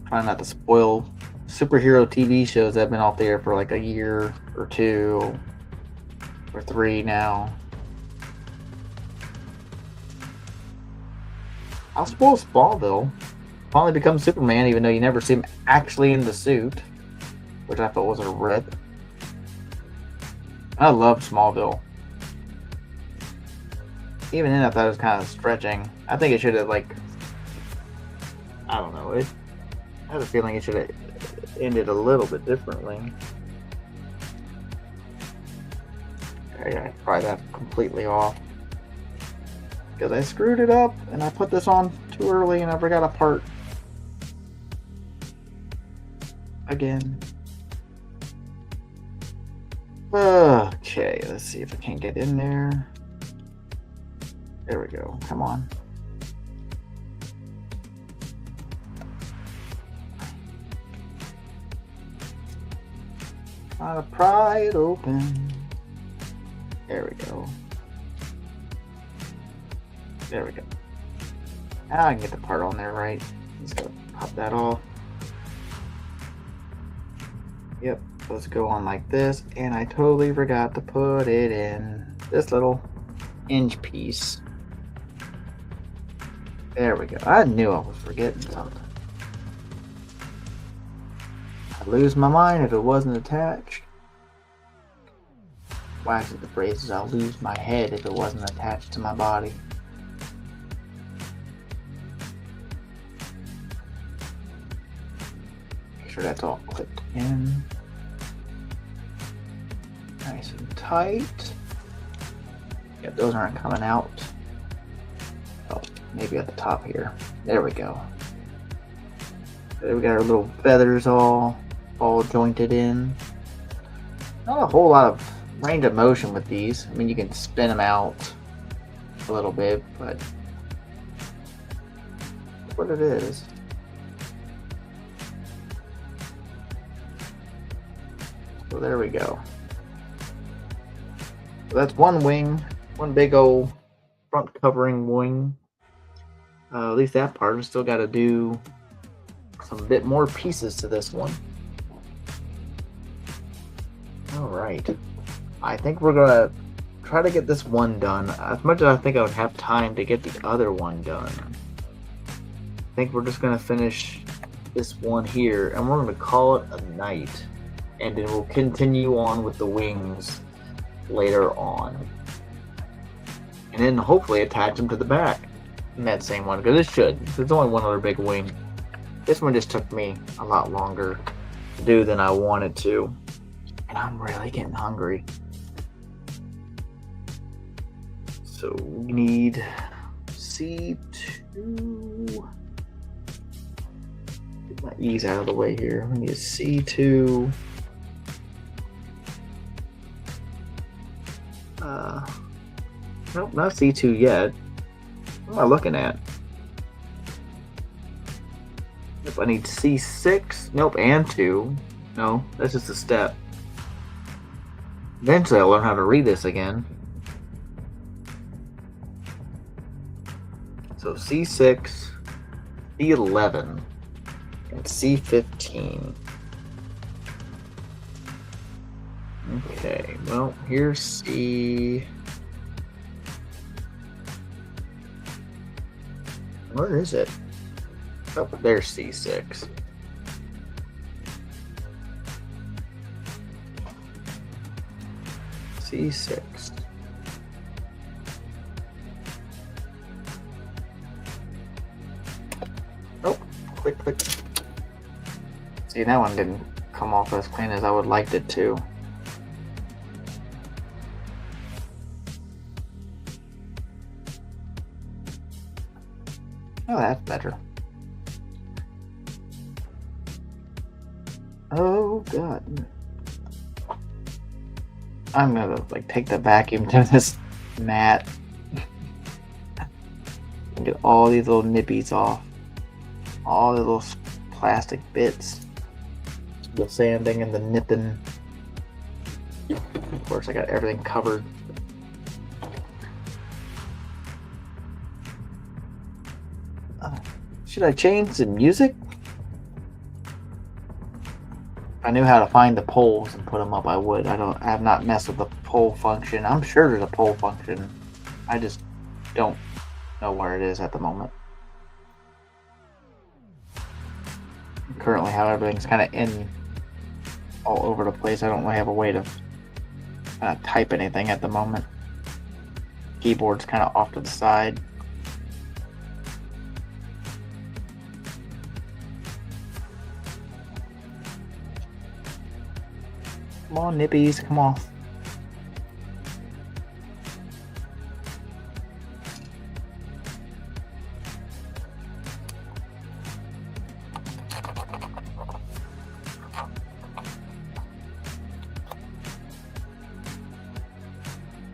Trying not to spoil superhero TV shows that have been off the air for like a year or 2 or 3 now. I'll spoil Smallville. Finally becomes Superman, even though you never see him actually in the suit, which I thought was a rip. I love Smallville. Even then, I thought it was kind of stretching. I think it should have, like, I don't know. I have a feeling it should have ended a little bit differently. I gotta pry that completely off. Because I screwed it up and I put this on too early and I forgot a part. Again. Okay, let's see if I can't get in there. There we go. Come on. I'll pry it open. There we go. There we go. Now I can get the part on there right. Just gotta pop that off. Yep, let's go on like this. And I totally forgot to put it in this little hinge piece. There we go. I knew I was forgetting something. I'd lose my mind if it wasn't attached. Well, actually, the phrase is I'll lose my head if it wasn't attached to my body. Make sure that's all clipped in. Nice and tight. Yep, those aren't coming out. Oh, maybe at the top here. There we go. There we got our little feathers all jointed in. Not a whole lot of range of motion with these. I mean, you can spin them out a little bit, but that's what it is. So there we go. So that's one wing, one big old front covering wing. At least that part. We still got to do some bit more pieces to this one. All right. I think we're gonna try to get this one done. As much as I think I would have time to get the other one done, I think we're just gonna finish this one here, and we're gonna call it a night. And then we'll continue on with the wings later on, and then hopefully attach them to the back in that same one, because it should. There's only one other big wing. This one just took me a lot longer to do than I wanted to, and I'm really getting hungry. So we need C2. Get my E's out of the way here. We need C2. Nope, not C2 yet. What am I looking at? Yep, I need C6. Nope, and 2. No, that's just a step. Eventually I'll learn how to read this again. So C6, C11, and C15. Okay, well, here's C... Where is it? Oh, there's C6. C6. Oh, click. See, that one didn't come off as clean as I would like it to. Oh, that's better. Oh god. I'm gonna like take the vacuum to this mat and get all these little nippies off. All the little plastic bits. The sanding and the nipping. Of course, I got everything covered. Should I change the music? If I knew how to find the poles and put them up, I would. I have not messed with the pole function. I'm sure there's a pole function. I just don't know where it is at the moment. Currently, how everything's kind of in all over the place. I don't really have a way to type anything at the moment. Keyboard's kind of off to the side. Come on, nippies, come on.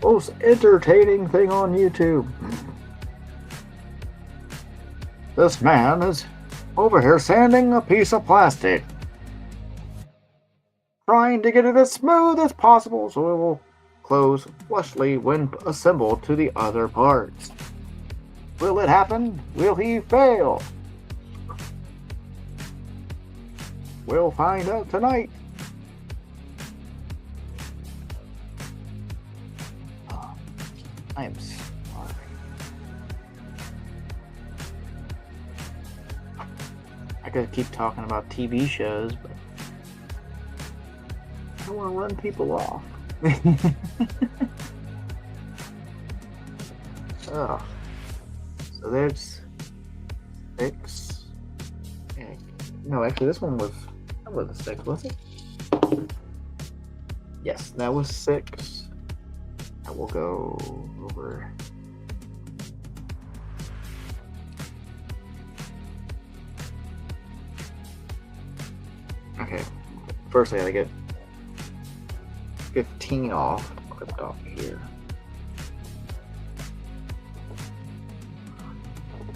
Most entertaining thing on YouTube. This man is over here sanding a piece of plastic, trying to get it as smooth as possible so it will close flushly when assembled to the other parts. Will it happen? Will he fail? We'll find out tonight. I am sorry. I could keep talking about TV shows, but I don't want to run people off. Oh. So there's 6. No, actually this one was... That wasn't 6, was it? Yes, that was 6. I will go over. Okay, first I gotta get 15 off, clipped off here.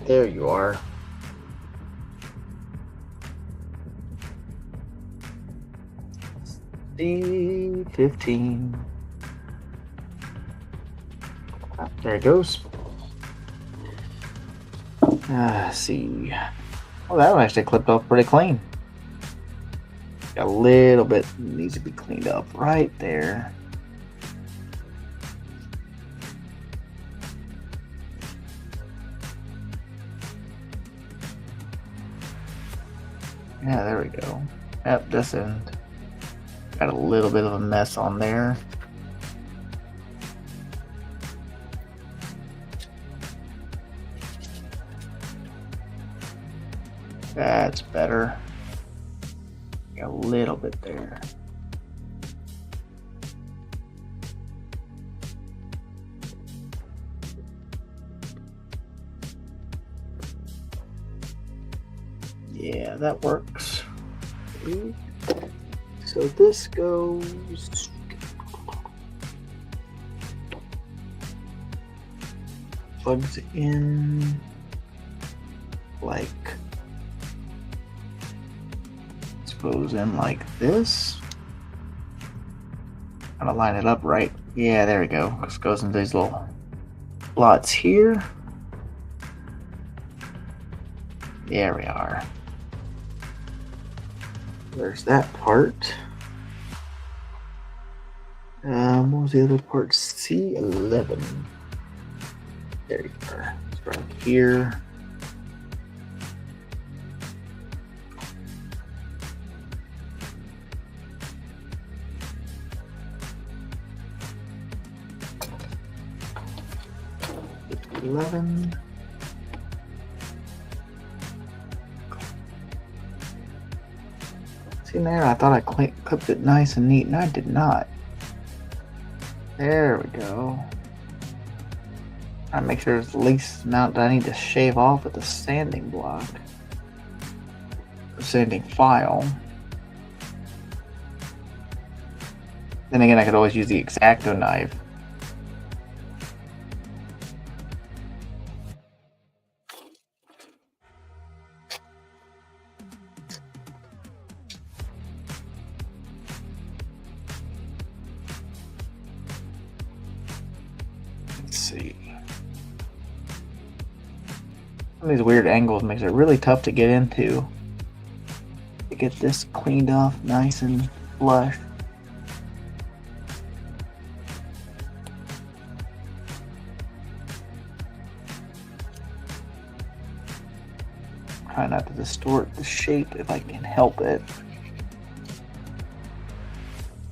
There you are. D15. There it goes. See. Oh, that one actually clipped off pretty clean. Got a little bit needs to be cleaned up right there. Yeah, there we go. Yep, this end. Got a little bit of a mess on there. That's better. Got a little bit there. Yeah, that works. So this goes... Plugs in like... Goes in like this. Gotta line it up right. Yeah, there we go. This goes into these little slots here. There we are. There's that part. What was the other part? C11. There you are. It's right here. $11. See there, I thought I clipped it nice and neat, and I did not. There we go. I make sure it's the least amount that I need to shave off with the sanding block. Or sanding file. Then again, I could always use the X-Acto knife. Let's see. Some of these weird angles makes it really tough to get into. To get this cleaned off nice and flush. Try not to distort the shape if I can help it.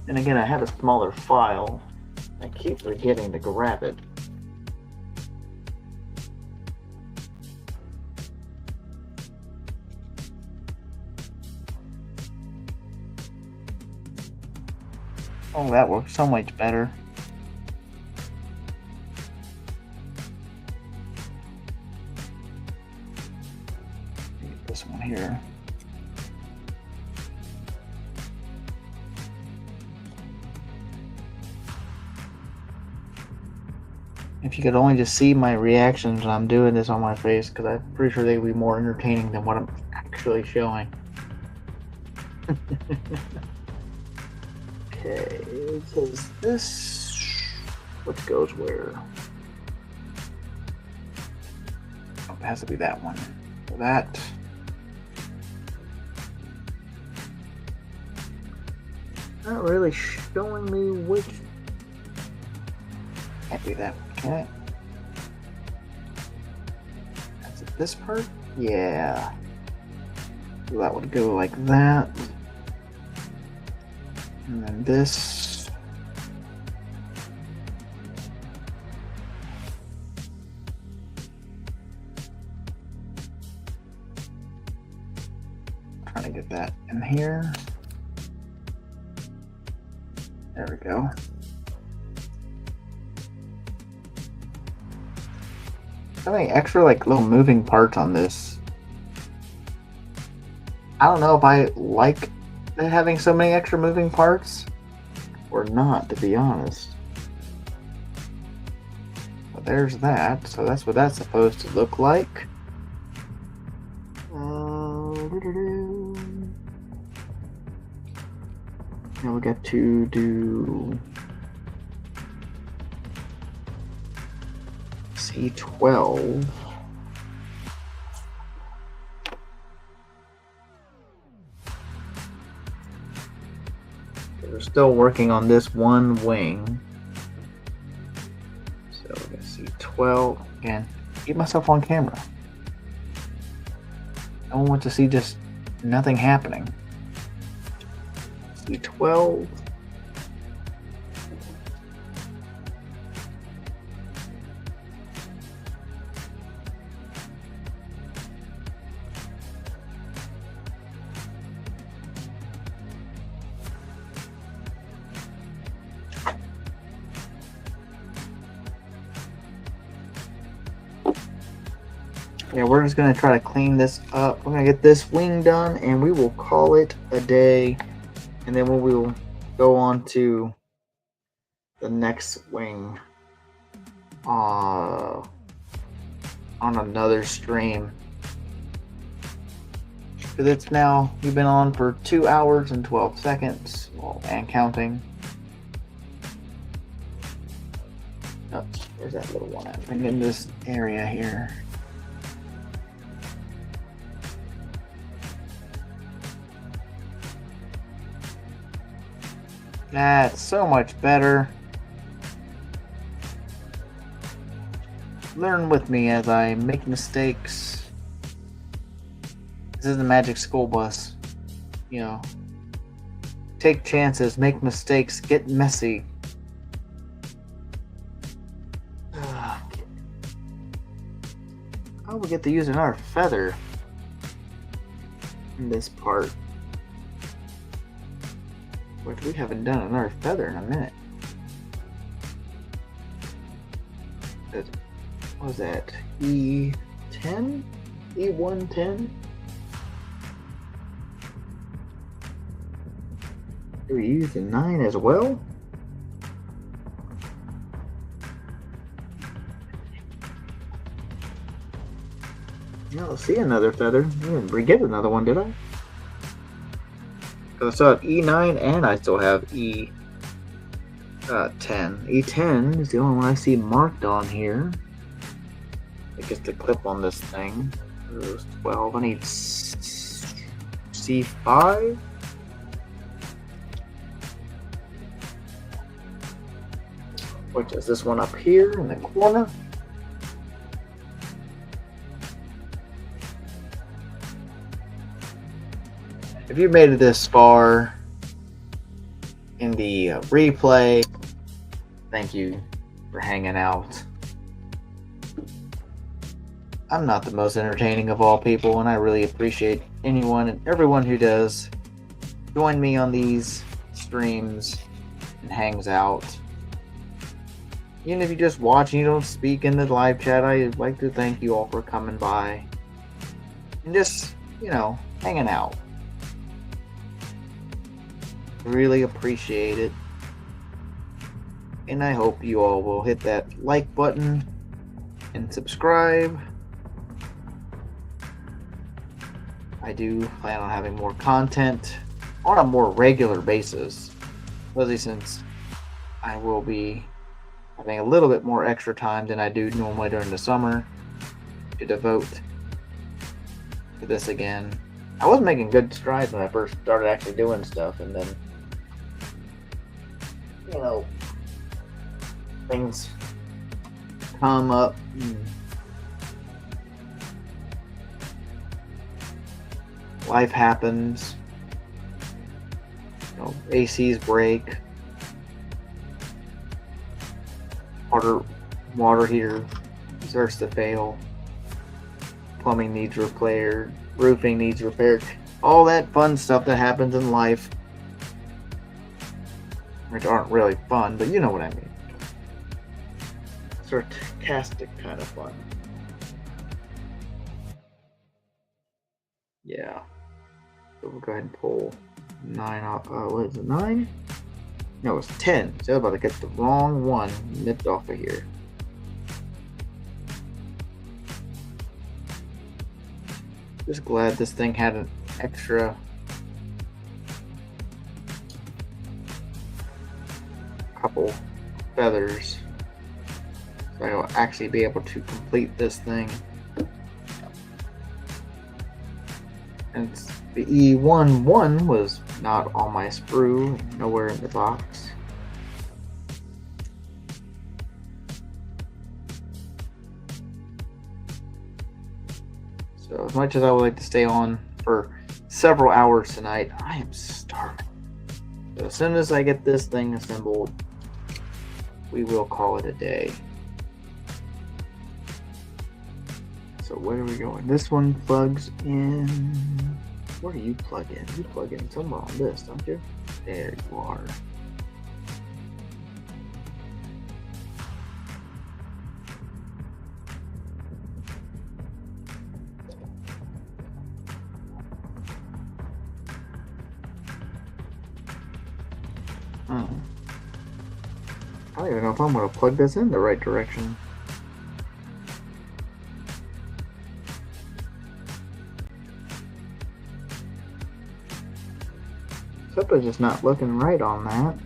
And again, I have a smaller file. I keep forgetting to grab it. Oh, that works so much better. This one here. If you could only just see my reactions when I'm doing this on my face, because I'm pretty sure they would be more entertaining than what I'm actually showing. Okay, it says this. What goes where? Oh, it has to be that one. So that. Not really showing me which. Can't be that one, can it? Is it this part? Yeah. So that would go like that. And then this. Trying to get that in here. There we go. So many extra like little moving parts on this. I don't know if I like having so many extra moving parts or not, to be honest. But there's that, so that's what that's supposed to look like. Now we got to do C12. We're still working on this one wing. So we're gonna see 12 again. Keep myself on camera. I don't want to see just nothing happening. See 12. Yeah, we're just going to try to clean this up. We're going to get this wing done and we will call it a day. And then we will go on to the next wing on another stream. Because it's now, we've been on for 2 hours and 12 seconds, well, and counting. Oh, where's that little one at? I'm in this area here. That's so much better. Learn with me as I make mistakes. This is the Magic School Bus. You know, take chances, make mistakes, get messy. Oh, we get to use another feather in this part. Which we haven't done another feather in a minute. what was that? E10? E110? Do we use the 9 as well? Yeah, let's see another feather. I didn't get another one, did I? Because I still have E9 and I still have E10. E10 is the only one I see marked on here. I guess the clip on this thing. It was 12. I need C5. Which is this one up here in the corner. If you made it this far in the replay, thank you for hanging out. I'm not the most entertaining of all people, and I really appreciate anyone and everyone who does join me on these streams and hangs out. Even if you just watch and you don't speak in the live chat, I'd like to thank you all for coming by and just, hanging out. Really appreciate it. And I hope you all will hit that like button and subscribe. I do plan on having more content on a more regular basis, especially since I will be having a little bit more extra time than I do normally during the summer to devote to this again. I was making good strides when I first started actually doing stuff, and then things come up. Life happens. ACs break. Water heater starts to fail. Plumbing needs repaired. Roofing needs repaired. All that fun stuff that happens in life. Which aren't really fun, but you know what I mean. Sarcastic kind of fun. Yeah. So we'll go ahead and pull 9 off. What is it, 9? No, it's 10. So I'm about to get the wrong one nipped off of here. Just glad this thing had an extra couple feathers, so I will actually be able to complete this thing. And the E11 was not on my sprue, nowhere in the box. So as much as I would like to stay on for several hours tonight, I am starving. So as soon as I get this thing assembled, we will call it a day. So where are we going? This one plugs in. Where do you plug in? You plug in somewhere on this, don't you? There you are. I don't even know if I'm going to plug this in the right direction. Something's just not looking right on that.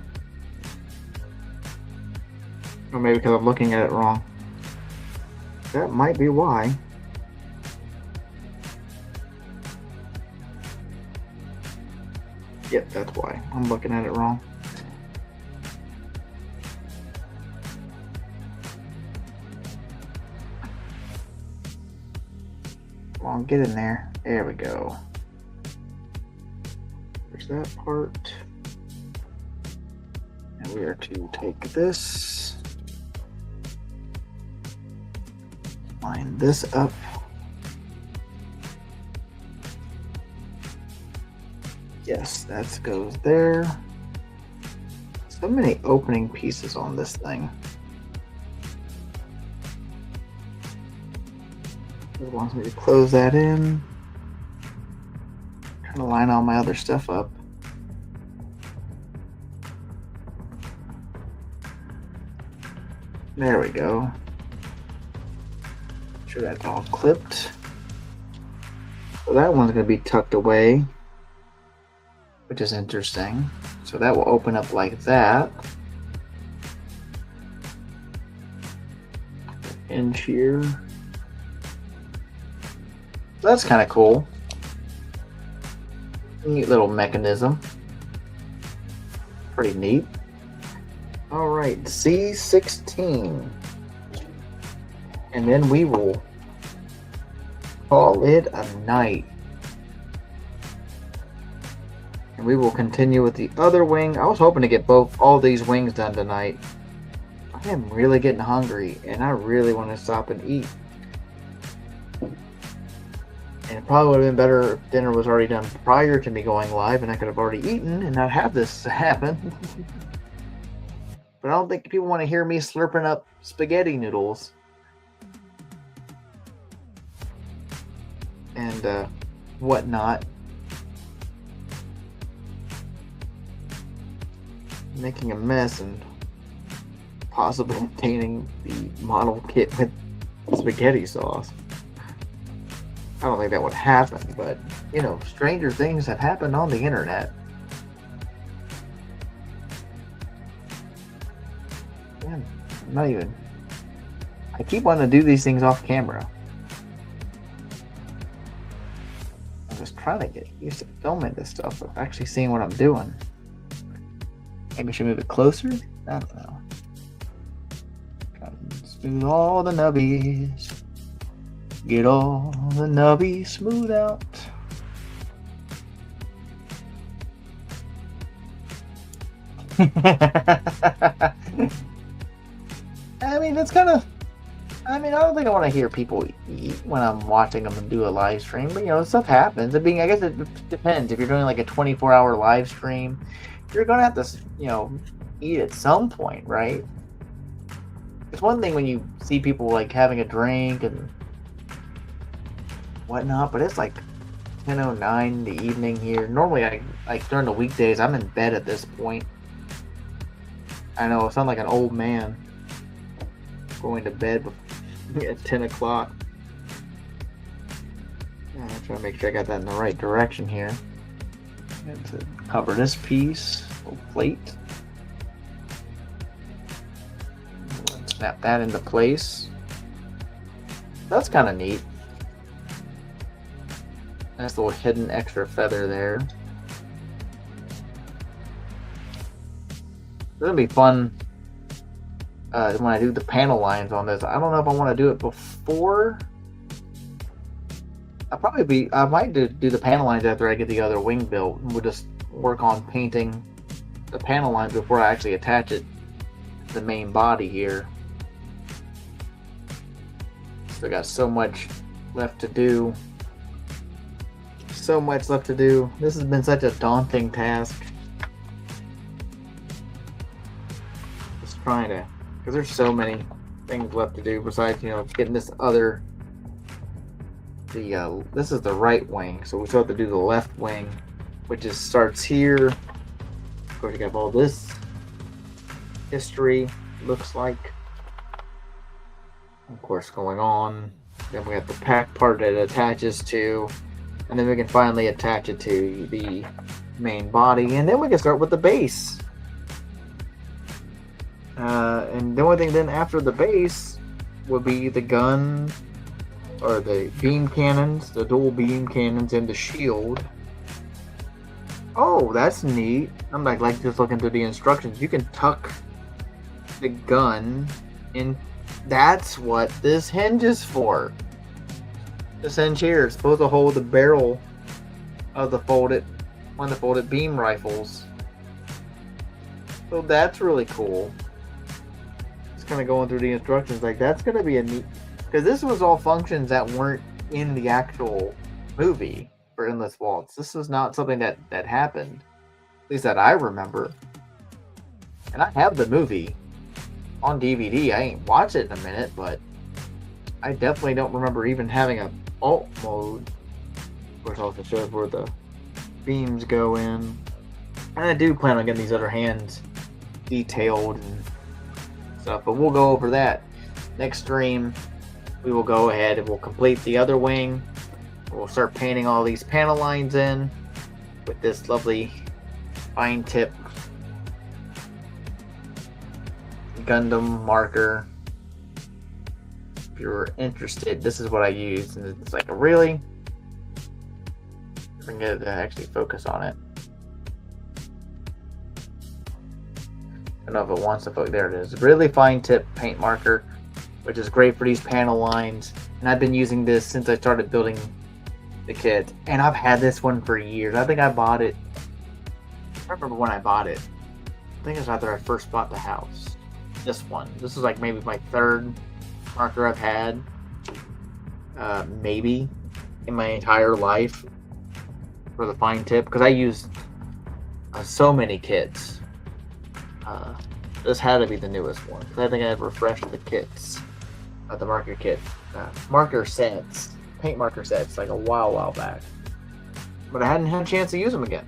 Or maybe because I'm looking at it wrong. That might be why. Yep, that's why. I'm looking at it wrong. Come on, get in there. There we go. There's that part. And we are to take this, line this up. Yes, that goes there. So many opening pieces on this thing. It wants me to close that in. Trying to line all my other stuff up. There we go. Make sure that's all clipped. So that one's going to be tucked away, which is interesting. So that will open up like that. Hinge here. That's kind of cool. Neat little mechanism. Pretty neat. Alright, C16. And then we will call it a night. And we will continue with the other wing. I was hoping to get all these wings done tonight. I am really getting hungry, and I really want to stop and eat. And it probably would have been better if dinner was already done prior to me going live, and I could have already eaten and not have this happen. But I don't think people want to hear me slurping up spaghetti noodles. And whatnot. Making a mess and possibly obtaining the model kit with spaghetti sauce. I don't think that would happen, but you know, stranger things have happened on the internet. Man, I'm not even. I keep wanting to do these things off camera. I'm just trying to get used to filming this stuff, but actually seeing what I'm doing. Maybe I should move it closer? I don't know. Smooth all the nubbies. Get all the nubbies smooth out. I mean, it's kind of. I mean, I don't think I want to hear people eat when I'm watching them do a live stream, but you know, stuff happens. I guess it depends. If you're doing like a 24-hour live stream, you're gonna have to, you know, eat at some point, right? It's one thing when you see people like having a drink and whatnot, but it's like 10:09 in the evening here. Normally, like during the weekdays, I'm in bed at this point. I know I sound like an old man going to bed at 10 o'clock. I'm trying to make sure I got that in the right direction here. To cover this piece, little plate. Snap that into place. That's kind of neat. Nice little hidden extra feather there. It's gonna be fun when I do the panel lines on this. I don't know if I want to do it before. I might do the panel lines after I get the other wing built. We'll just work on painting the panel lines before I actually attach it to the main body here. Still got so much left to do. So much left to do. This has been such a daunting task. Just trying to, because there's so many things left to do besides, you know, getting this other. This is the right wing, so we still have to do the left wing, which starts here. Of course, you have all this history. Looks like, of course, going on. Then we have the pack part that it attaches to. And then we can finally attach it to the main body. And then we can start with the base. And the only thing then after the base would be the gun, or the beam cannons, the dual beam cannons, and the shield. Oh, that's neat. I'm like just looking through the instructions. You can tuck the gun in. That's what this hinge is for. This hinge here is supposed to hold the barrel of one of the folded beam rifles. So that's really cool. Just kind of going through the instructions, like that's going to be a neat, because this was all functions that weren't in the actual movie for Endless Waltz. This was not something that happened, at least that I remember. And I have the movie on DVD. I ain't watched it in a minute, but I definitely don't remember even having a alt mode. Of course, also shows where the beams go in. And I do plan on getting these other hands detailed and stuff, but we'll go over that next stream. We will go ahead and we'll complete the other wing. We'll start painting all these panel lines in with this lovely fine tip Gundam marker. If you're interested, this is what I use, and it's like, really? We're going to actually focus on it. I don't know if it wants to focus. There it is. Really fine tip paint marker, which is great for these panel lines. And I've been using this since I started building the kit, and I've had this one for years. I think I bought it. I remember when I bought it. I think it was after I first bought the house. This one. This is like maybe my third marker I've had, maybe in my entire life for the fine tip, because I used so many kits. This had to be the newest one, because I think I've refreshed the kits, the marker kit, marker sets, paint marker sets, like a while back, but I hadn't had a chance to use them again.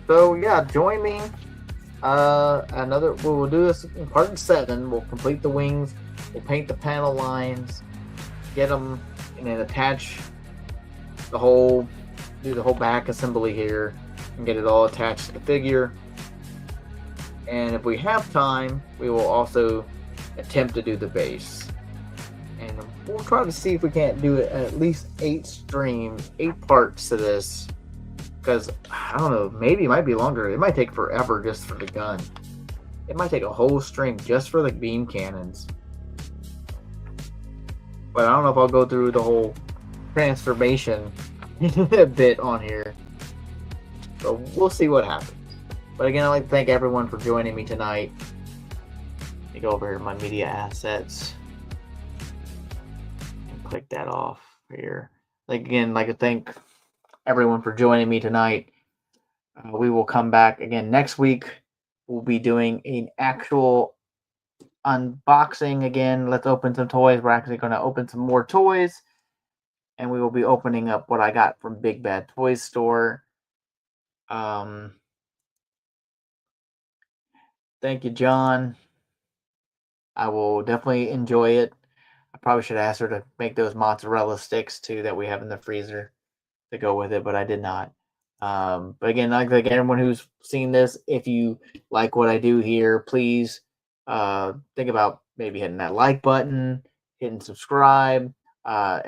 So yeah, join me. We'll do this in part 7. We'll complete the wings. We'll paint the panel lines, get them, and then attach the whole, do the whole back assembly here, and get it all attached to the figure. And if we have time, we will also attempt to do the base. And we'll try to see if we can't do it at least 8 streams, 8 parts to this. Because, I don't know, maybe it might be longer. It might take forever just for the gun. It might take a whole stream just for the beam cannons. But I don't know if I'll go through the whole transformation bit on here. So we'll see what happens. But again, I'd like to thank everyone for joining me tonight. Let me go over here to my media assets. And click that off here. Again, I'd like to thank everyone for joining me tonight. We will come back again next week. We'll be doing an actual unboxing again. Let's open some toys. We're actually going to open some more toys, and we will be opening up what I got from Big Bad Toy Store. Thank you, John. I will definitely enjoy it. I probably should ask her to make those mozzarella sticks too that we have in the freezer to go with it, but I did not. But again, I'd like everyone who's seen this, if you like what I do here, please think about maybe hitting that like button, hitting subscribe. I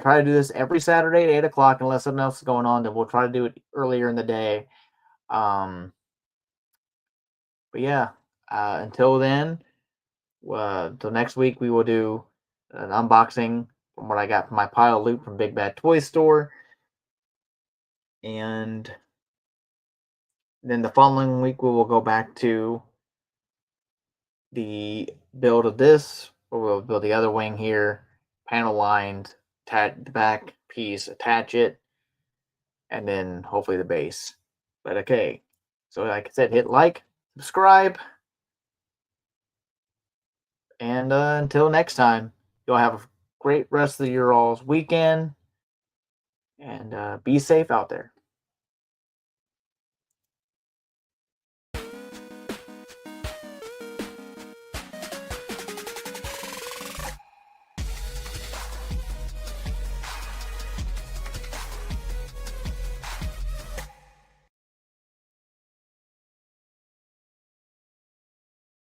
try to do this every Saturday at 8 o'clock, unless something else is going on, then we'll try to do it earlier in the day. But yeah, until then, until next week, we will do an unboxing from what I got from my pile of loot from Big Bad Toy Store. And then the following week, we will go back to the build of this, where we'll build the other wing here, panel lines, attach the back piece, attach it, and then hopefully the base. But okay, so like I said, hit like, subscribe, and until next time, you'll have a great rest of your all's weekend, and be safe out there.